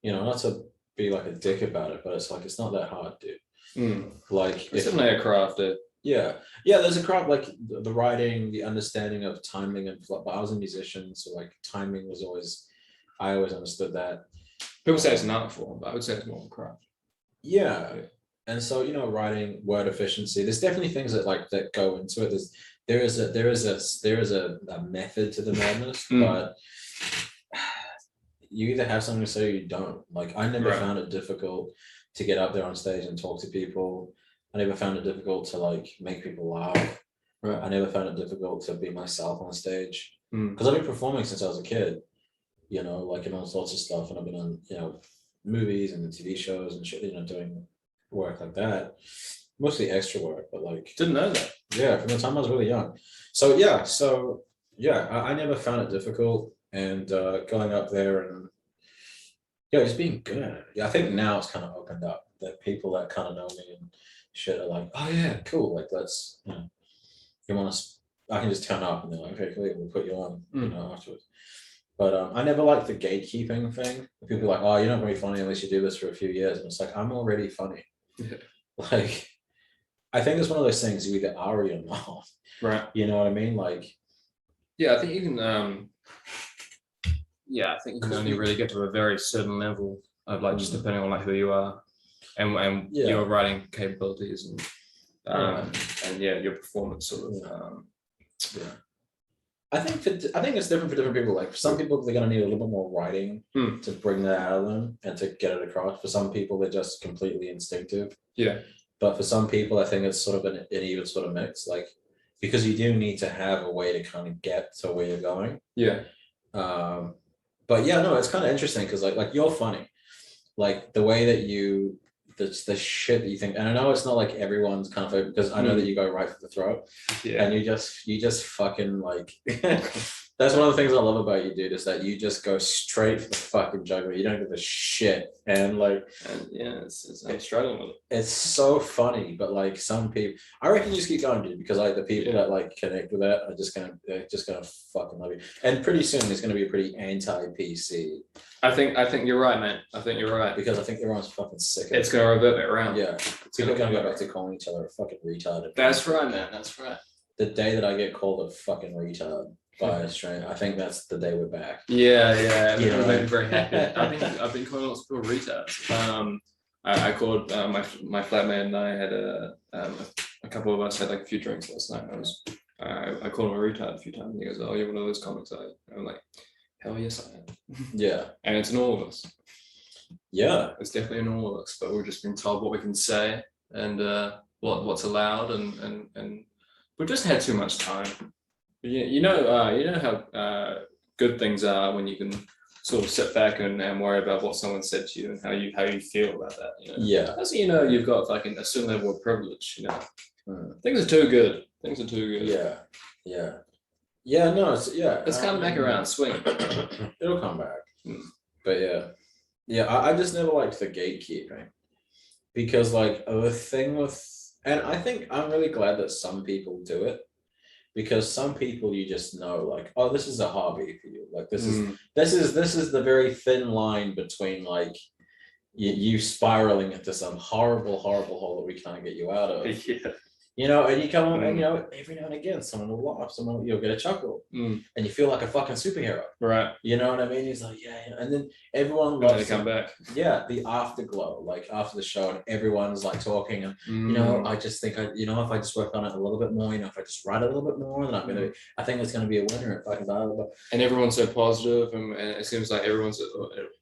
You know, not to be like a dick about it, but it's like it's not that hard, dude. Like it's definitely a craft, dude. Yeah, there's a craft, like the writing, the understanding of timing, and but I was a musician, so like timing was always, I always understood that. People say it's an art form, but I would say it's more of a craft. Yeah. And so, you know, writing, word efficiency, there's definitely things that like that go into it. There is a method to the madness, but you either have something to say or you don't. Like I never found it difficult to get up there on stage and talk to people. I never found it difficult to like make people laugh. I never found it difficult to be myself on stage because I've been performing since I was a kid, you know, like in all sorts of stuff, and I've been on, you know, movies and TV shows and shit, you know, doing work like that, mostly extra work, but like didn't know that. Yeah, from the time I was really young. So I never found it difficult, and going up there and just being good at it. Yeah, I think now it's kind of opened up that people that kind of know me and shit are like, oh yeah, cool, like let's, you know, you want to, I can just turn up and they're like, okay, cool, we'll put you on, you know, afterwards. But I never liked the gatekeeping thing. People are like, oh, you're not gonna be funny unless you do this for a few years, and it's like, I'm already funny. Like, I think it's one of those things you either are or you're not. Right. You know what I mean? Like, yeah, I think you can. I think you can only really get to a very certain level of like just depending on like who you are, and your writing capabilities and your performance sort of. I think it's different for different people. Like for some people, they're gonna need a little bit more writing to bring that out of them and to get it across. For some people, they're just completely instinctive. Yeah. But for some people, I think it's sort of an even sort of mix. Like because you do need to have a way to kind of get to where you're going. Yeah. But yeah, no, it's kind of interesting because like you're funny, like the way that you. The shit that you think, and I know it's not like everyone's kind of because I know that you go right for the throat, and you just fucking like that's one of the things I love about you, dude, is that you just go straight for the fucking jugular. You don't give a shit, and like, I'm struggling with it. It's so funny, but like some people, I reckon you just keep going, dude, because like the people that like connect with that are just gonna fucking love you, and pretty soon there's gonna be a pretty anti-PC. I think you're right, man. I think you're right because I think everyone's fucking sick of it. It's gonna revert it around. Yeah, people are gonna go back to calling each other a fucking retard. That's right, man. That's right. The day that I get called a fucking retard by a stranger, I think that's the day we're back. Yeah. It made me very happy. I've been calling lots of people retards. I called my flatmate and I had a couple of us had like a few drinks last night. I called him a retard a few times. And he goes, "Oh, you're one of those comics." I'm like, hell yes, I am. Yeah. And it's in all of us. Yeah. It's definitely in all of us, but we've just been told what we can say and what's allowed, and we've just had too much time. You know how good things are when you can sort of sit back and worry about what someone said to you and how you feel about that. You know? Yeah. That's you've got like a certain level of privilege. You know, things are too good. Things are too good. Yeah. Yeah, no, it's come back around, swing. It'll come back. But I just never liked the gatekeeping because like the thing with, and I think I'm really glad that some people do it because some people you just know like, oh, this is a hobby for you. Like this is the very thin line between like you spiraling into some horrible hole that we can't get you out of. Yeah. You know, and you come on, and you know, every now and again, someone will laugh, you'll get a chuckle, and you feel like a fucking superhero, right? You know what I mean? He's like, yeah, and then everyone loves to come back. Yeah, the afterglow, like after the show, and everyone's like talking, and you know, I just think, if I just work on it a little bit more, if I just write a little bit more, then I think it's gonna be a winner at fucking Bible. And everyone's so positive, and it seems like everyone's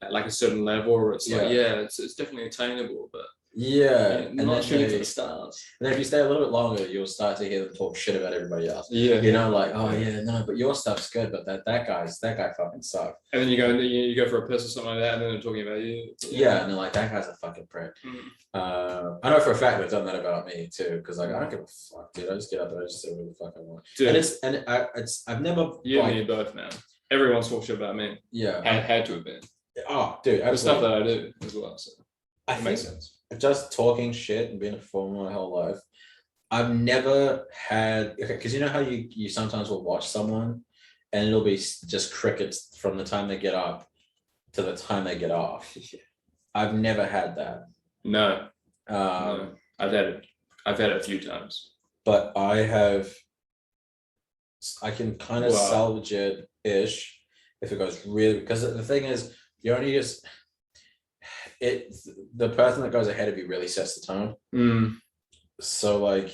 at like a certain level, where it's like, it's definitely attainable, but. Yeah, and not shooting for the stars. And then if you stay a little bit longer, you'll start to hear them talk shit about everybody else. Yeah, you know, like, oh yeah, no, but your stuff's good, but that guy fucking sucks. And then you go for a piss or something like that, and then they're talking about you. Yeah, and they're like, that guy's a fucking prick. I know for a fact they've done that about me too, because like I don't give a fuck, dude. I just get up there, I just say whatever the fuck I want. Dude, I've never. You and me both, man. Everyone's talked shit about me. Yeah, had to have been. Oh, dude, absolutely. The stuff that I do as well. So it makes sense. Just talking shit and being a performer my whole life, I've never had, because you know how you sometimes will watch someone and it'll be just crickets from the time they get up to the time they get off. I've never had that. No. No. I've had it a few times. But I can kind of salvage it ish if it goes really, because the thing is, you only just the person that goes ahead of you really sets the tone. So like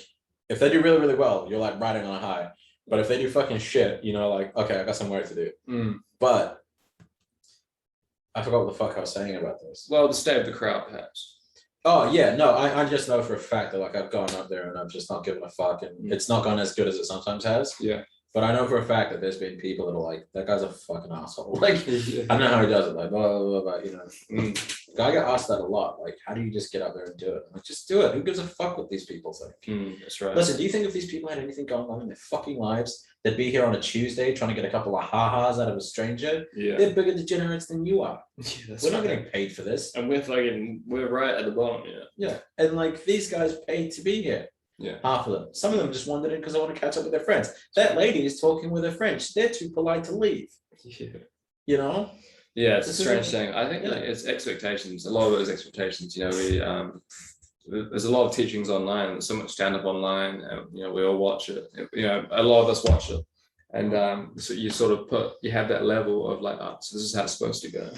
if they do really, really well, you're like riding on a high. But if they do fucking shit, like, okay, I got some work to do. But I forgot what the fuck I was saying about this. Well, the state of the crowd, perhaps. Oh yeah, no, I just know for a fact that like I've gone up there and I've just not given a fuck, and it's not gone as good as it sometimes has. Yeah. But I know for a fact that there's been people that are like, that guy's a fucking asshole. Like, I don't know how he does it. Like, blah, blah, blah, I get asked that a lot. Like, how do you just get up there and do it? I'm like, just do it. Who gives a fuck what these people think? That's right. Listen, do you think if these people had anything going on in their fucking lives, they'd be here on a Tuesday trying to get a couple of ha-has out of a stranger? Yeah. They're bigger degenerates than you are. Yeah, we're not getting paid for this. And we're right at the bottom, Yeah. And like, these guys paid to be here. Yeah. Half of them. Some of them just wandered in because they want to catch up with their friends. That lady is talking with her friends. They're too polite to leave. Yeah. Yeah, it's a strange thing. I think like it's expectations. A lot of those expectations, we there's a lot of teachings online. There's so much stand-up online, and we all watch it. A lot of us watch it, and so you sort of you have that level of like, oh, so this is how it's supposed to go,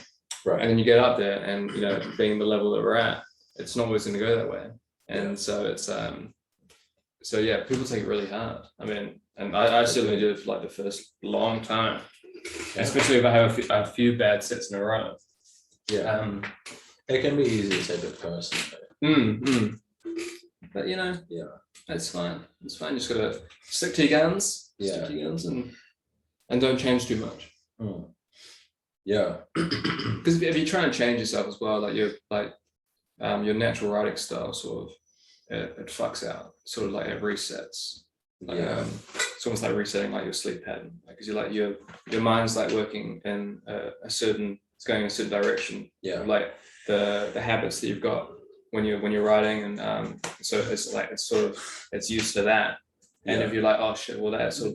right? And then you get up there, and being the level that we're at, it's not always going to go that way, and so it's So yeah, people take it really hard. I mean, and I certainly did it for like the first long time, especially if I have a few bad sets in a row. Yeah, it can be easy to take it personally. But it's fine. It's fine. You just gotta stick to your guns. Stick to your guns and don't change too much. Yeah, because if you try and change yourself as well, like your natural writing style sort of. It fucks out, sort of like it resets. Like, it's almost like resetting like your sleep pattern, because you're like your mind's like working in it's going in a certain direction. Yeah, like the habits that you've got when you're writing, and so it's used to that. And if you're like, oh shit, well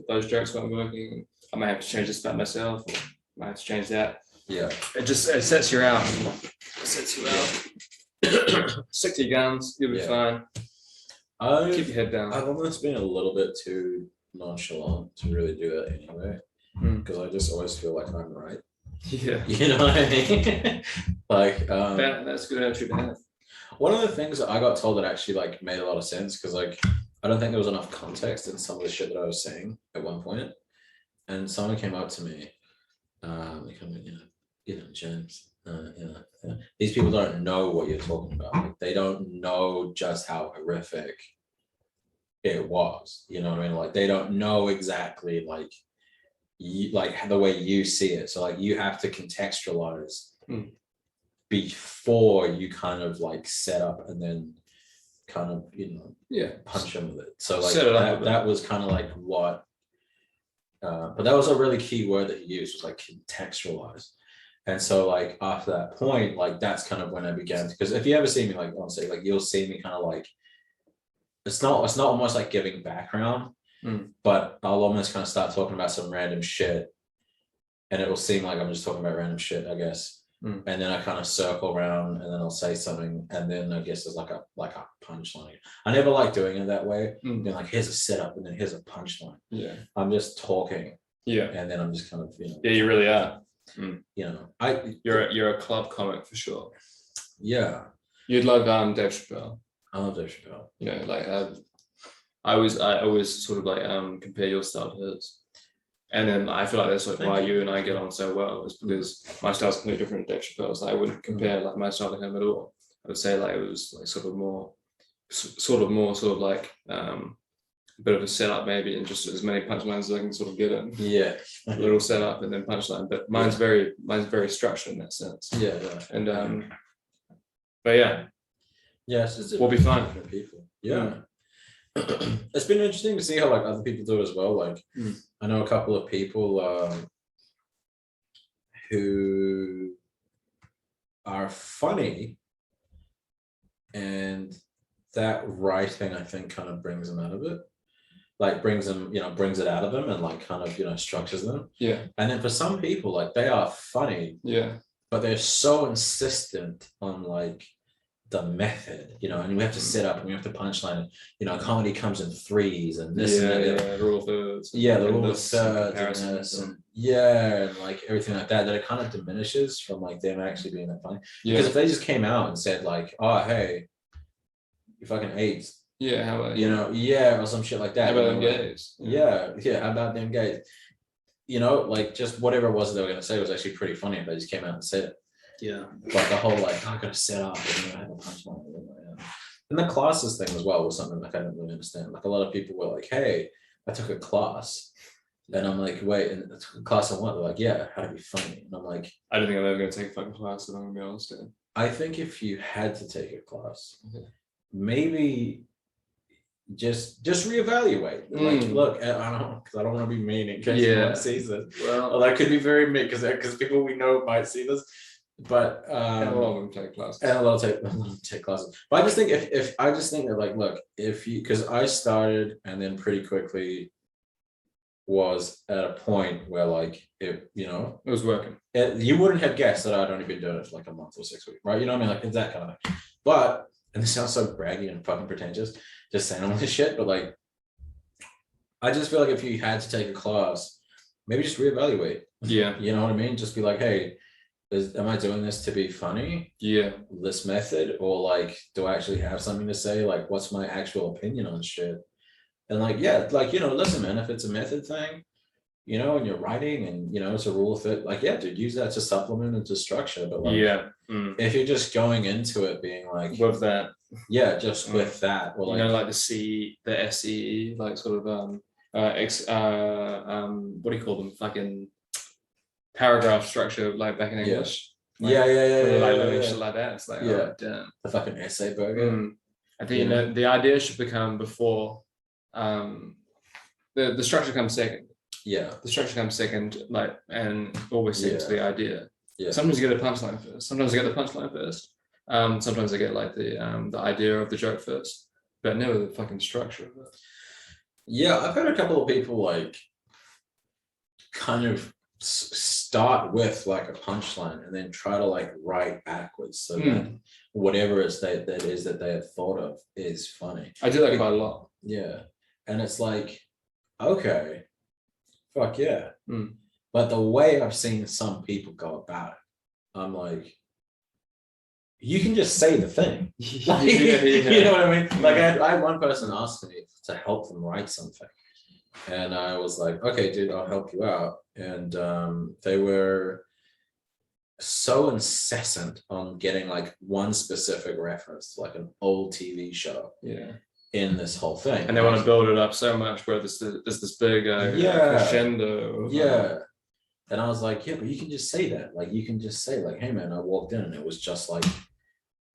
those jokes weren't working, I might have to change this about myself, or I might have to change that. Yeah, it sets you out. It sets you out. Stick to your guns, you'll be fine. Keep your head down. I've almost been a little bit too nonchalant to really do that anyway, because I just always feel like I'm right. Yeah, you know what I mean. Like, that's a good attitude to have. One of the things that I got told that actually like made a lot of sense, because like I don't think there was enough context in some of the shit that I was saying at one point, and someone came up to me, James. These people don't know what you're talking about. Like, they don't know just how horrific it was. You know what I mean? Like, they don't know exactly like the way you see it. So like you have to contextualize before you kind of like set up and then kind of punch them with it. So like that was kind of like what. But that was a really key word that he used, was like contextualize. And so like after that point, like that's kind of when I began to, because if you ever see me like on stage, like you'll see me kind of like, it's not almost like giving background, but I'll almost kind of start talking about some random shit, and it will seem like I'm just talking about random shit, I guess. And then I kind of circle around, and then I'll say something, and then I guess there's like a punchline. I never like doing it that way. Being like, here's a setup, and then here's a punchline. Yeah, I'm just talking. Yeah, and then I'm just kind of Yeah, you really are. You're a club comic for sure. Yeah, you'd love Dave Chappelle. I love Dave Chappelle. Like I always sort of like compare your style to his, and then I feel like that's like why you and I get on so well, is because my style's completely different to Dave Chappelle's. I wouldn't compare like my style to him at all. I would say like it was like sort of more like a bit of a setup maybe, and just as many punchlines as I can sort of get in. Yeah, a little setup and then punchline. But mine's very structured in that sense. Yeah. And but yeah. Yes, we'll be fine. People. Yeah. It's been interesting to see how like other people do it as well. Like I know a couple of people who are funny, and that writing, I think, kind of brings them out of it. Like brings them, brings it out of them, and like kind of, structures them. Yeah. And then for some people, like they are funny. Yeah. but they're so insistent on like the method, and we have to set up and we have to punchline. Comedy comes in threes and this and that. Yeah, rule of thirds. Yeah, the rule of thirds and this and like everything like that. That it kind of diminishes from like them actually being that funny. Because if they just came out and said like, "Oh, hey, you fucking AIDS." Yeah, how about or some shit like that. How about them gays? Yeah, how about them gays? Like just whatever it was they were going to say was actually pretty funny if they just came out and said it. Yeah. But the whole like, I gotta set up and have a punchline. And the classes thing as well was something like I didn't really understand. Like a lot of people were like, "Hey, I took a class," and I'm like, "Wait, and a class on what?" They're like, "Yeah, how to be funny." And I'm like, I don't think I'm ever going to take a fucking class. If I'm going to be honest. I think if you had to take a class, maybe just reevaluate. Like, look, I don't want to be mean in case anyone sees this. Well, that could be very mean because people we know might see this. But and a lot of them take classes. And a lot of them take classes. But I just think if I just think that like, look, if you, because I started and then pretty quickly was at a point where like it was working. You wouldn't have guessed that I'd only been doing it for like a month or 6 weeks, right? You know what I mean? Like it's that kind of thing. But and this sounds so braggy and fucking pretentious, just saying all this shit. But like, I just feel like if you had to take a class, maybe just reevaluate. Yeah. You know what I mean? Just be like, hey. Am I doing this to be funny? Yeah. This method, or like, do I actually have something to say? Like, what's my actual opinion on shit? And like, yeah, like listen, man, if it's a method thing, and you're writing, and it's a rule of it, like, yeah, dude, use that to supplement and to structure. But like, if you're just going into it being like with that, just with that, or like, like the SE, like sort of what do you call them? Fucking paragraph structure, like back in English. Like, yeah, shit like that. It's like, oh, damn. The fucking essay burger. I think the idea should become before the structure comes second. Yeah. The structure comes second, like, and always seems the idea. Yeah. Sometimes you get a punchline first. Sometimes you get the punchline first. Sometimes I get like the idea of the joke first, but never the fucking structure of it. Yeah, I've had a couple of people like kind of start with like a punchline and then try to like write backwards so that whatever that is that they have thought of is funny. I do that quite a lot. Yeah. And it's like, okay, fuck yeah. But the way I've seen some people go about it, I'm like, you can just say the thing. Like, you know what I mean? Like I had one person ask me to help them write something. And I was like, okay, dude, I'll help you out. And they were so incessant on getting like one specific reference, like an old TV show. Yeah. In this whole thing. And they want to build it up so much where there's this big crescendo. Yeah. And I was like, yeah, but you can just say that. Like, you can just say like, hey man, I walked in and it was just like,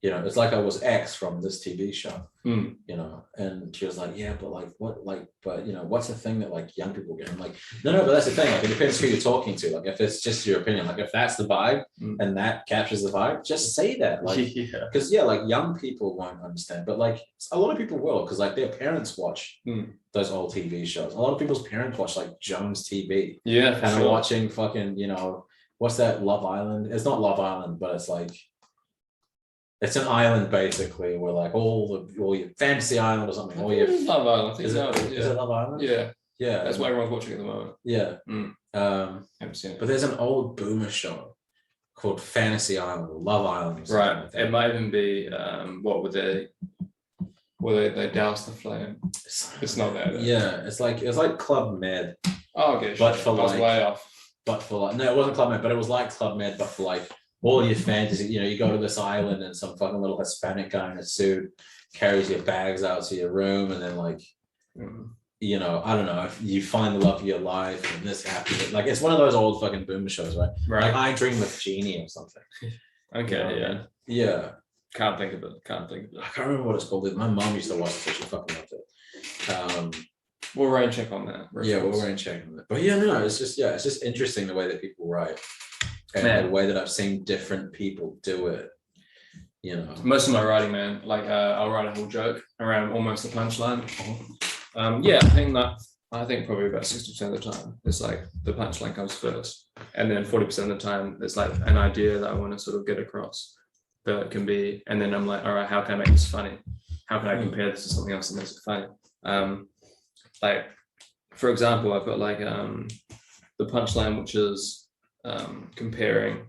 it's like I was X from this TV show, and she was like, yeah, but like, what, like, but what's the thing that like young people get? I'm like, no, but that's the thing. Like, it depends who you're talking to. Like, if it's just your opinion, like if that's the vibe and that captures the vibe, just say that. Like, because like young people won't understand, but like a lot of people will, because like their parents watch those old TV shows. A lot of people's parents watch like Jones TV. Yeah, and are watching fucking, what's that, Love Island? It's not Love Island, but it's like, it's an island basically where like all your fantasy island or something. All your Love Island. Is it Love Island? Yeah. Yeah. That's what everyone's watching at the moment. Yeah. Haven't seen it. But there's an old boomer show called Fantasy Island or Love Island. Or right. Like it might even be what would they douse the flame? It's not that. Yeah. It's like Club Med. Oh, okay. But for like, way off. But for like, no, it wasn't Club Med, but it was like Club Med, but for like all your fantasy, you go to this island and some fucking little Hispanic guy in a suit carries your bags out to your room, and then like, I don't know, if you find the love of your life and this happens. Like, it's one of those old fucking boomer shows, right? Like I Dream of Jeannie or something. Okay, yeah. Can't think of it. I can't remember what it's called. My mom used to watch it, so she fucking loved it. We'll rain check on that. Yeah, we'll rain check on that. But yeah, no, it's just interesting the way that people write. And the way that I've seen different people do it, Most of my writing, man, like I'll write a whole joke around almost the punchline. I think probably about 60% of the time it's like the punchline comes first. and then 40% of the time there's like an idea that I want to sort of get across that it can be, and then I'm like, all right, how can I make this funny? How can I compare this to something else that makes it funny? Like, for example, I've got like the punchline, which is comparing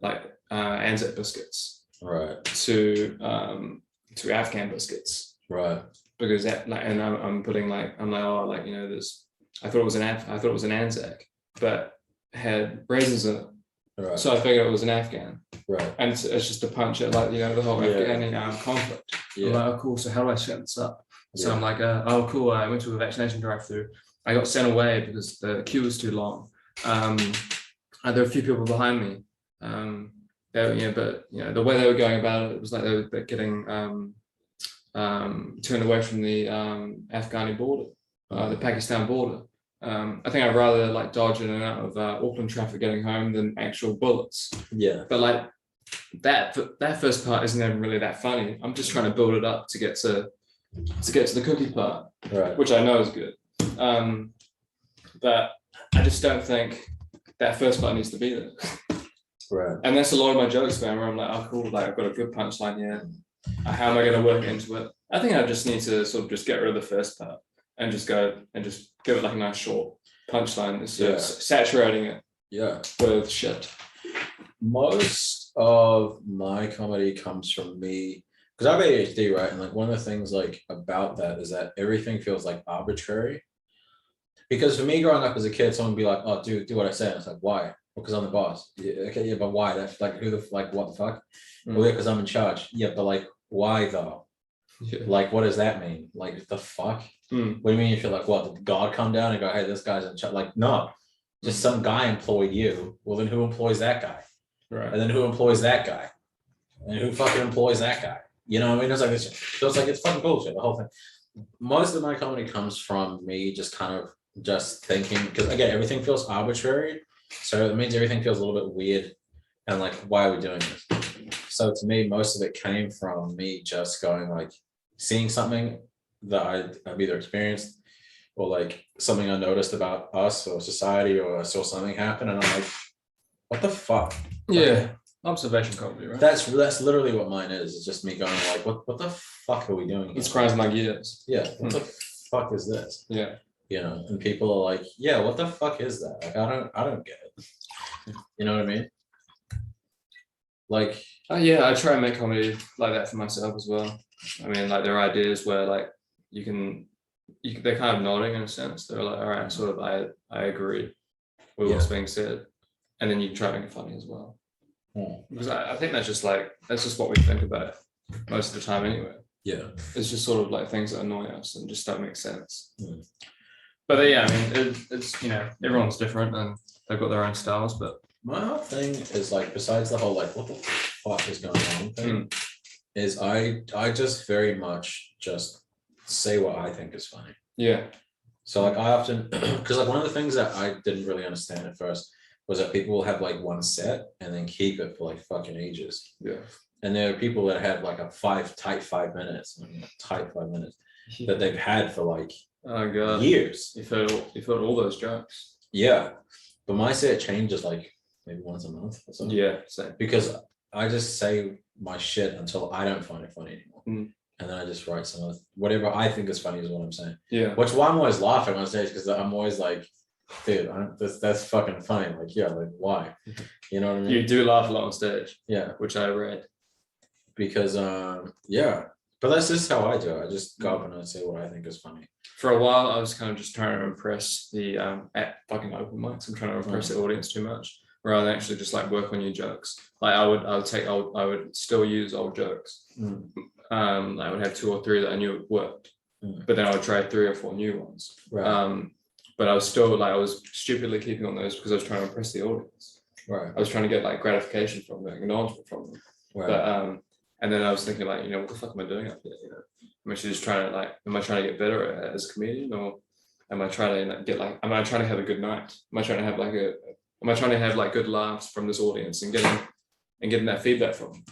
like Anzac biscuits to Afghan biscuits, because that, like, and I'm putting like, I'm like, oh, like, you know, this, I thought it was an Anzac, but had raisins in it, so I figured it was an Afghan, and it's just a punch at, like, you know, the whole Afghani conflict. I'm like, oh cool, so how do I set this up? So I'm like, oh cool, I went to a vaccination drive-through, I got sent away because the queue was too long. There were a few people behind me. But you know, the way they were going about it was like they were getting turned away from the Afghani border, the Pakistan border. I think I'd rather like dodge in and out of Auckland traffic getting home than actual bullets. But like that first part isn't even really that funny. I'm just trying to build it up to get to the cookie part, which I know is good. But I just don't think that first part needs to be there. And that's a lot of my jokes, man, where I'm like, oh cool, like I've got a good punchline here. How am I going to work into it? I think I just need to sort of just get rid of the first part and just go and just give it like a nice short punchline, saturating it with shit. Most of my comedy comes from me, because I have ADHD, right? And like one of the things like about that is that everything feels like arbitrary. Because for me growing up as a kid, someone would be like, oh, do what I say. And it's like, why? Because I'm the boss. Okay, but why? That's like, what the fuck? Well, because I'm in charge. Yeah, but like, why though? Like, what does that mean? Like, the fuck? What do you mean? You feel like, what? Did God come down and go, hey, this guy's in charge? Like, no, just some guy employed you. Well, then who employs that guy? And then who employs that guy? And who fucking employs that guy? You know what I mean? It's like, it's fucking bullshit, the whole thing. Most of my comedy comes from me just kind of just thinking, because again, everything feels arbitrary. So it means everything feels a little bit weird. And like, why are we doing this? So to me, most of it came from me just going like, seeing something that I've either experienced or like something I noticed about us or society, or I saw something happen and I'm like, what the fuck? Observation comedy, right? That's literally what mine is. It's just me going like, what the fuck are we doing? It's grinds my gears. What the fuck is this? You know, and people are like, yeah, what the fuck is that? Like, I don't get it. You know what I mean? Like, I try and make comedy like that for myself as well. I mean, like there are ideas where like they're kind of nodding in a sense. They're like, all right, sort of, I agree with what's being said, and then you try to make it funny as well. Because I think that's just what we think about most of the time anyway. It's just sort of like things that annoy us and just don't make sense. But I mean, it's, you know, everyone's different and they've got their own styles. But my whole thing is like, besides the whole like, what the fuck is going on thing, is I just very much just say what I think is funny. So like I often, because like one of the things that I didn't really understand at first was that people will have like one set and then keep it for like fucking ages. And there are people that have like a tight 5 minutes that they've had for like years. You've heard all those jokes. But my set changes like maybe once a month or something. Same. Because I just say my shit until I don't find it funny anymore. And then I just write some of whatever I think is funny is what I'm saying. Which why I'm always laughing on stage, because I'm always like, dude, that's fucking funny. Like, like why? You know what I mean? You do laugh a lot on stage. Which I read. Because but that's just how I do it. I just go up and I say what I think is funny. For a while, I was kind of just trying to impress the at fucking open mics. I'm trying to impress the audience too much, rather than actually just like work on new jokes. Like I would still use old jokes. I would have 2 or 3 that I knew worked, but then I would try 3 or 4 new ones. But I was still like, I was stupidly keeping on those because I was trying to impress the audience. I was trying to get like gratification from them, acknowledgement from them. But and then I was thinking like, you know, what the fuck am I doing up here? You know, am I just trying to like, am I trying to get better as a comedian, or am I trying to get like, am I trying to have a good night? Am I trying to have like good laughs from this audience and getting that feedback from them?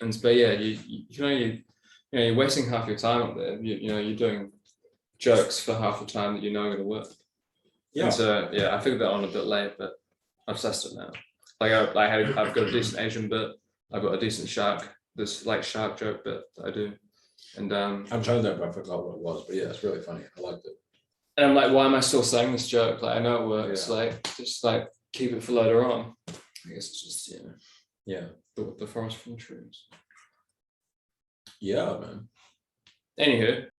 And but you're wasting half your time up there. You know, you're doing jokes for half the time that you know are going to work. Yeah. And so yeah, I figured that on a bit late, but I've sussed it now. Like I've got a decent Asian bit. I've got a decent shark, this like shark joke bit that I do. And I'm trying to think, but I forgot what it was. But yeah, it's really funny. I liked it. and I'm like, why am I still saying this joke? Like I know it works. Yeah. Like just like keep it for later on. I guess it's just Yeah. the forest from the trees. Yeah, man. Anywho,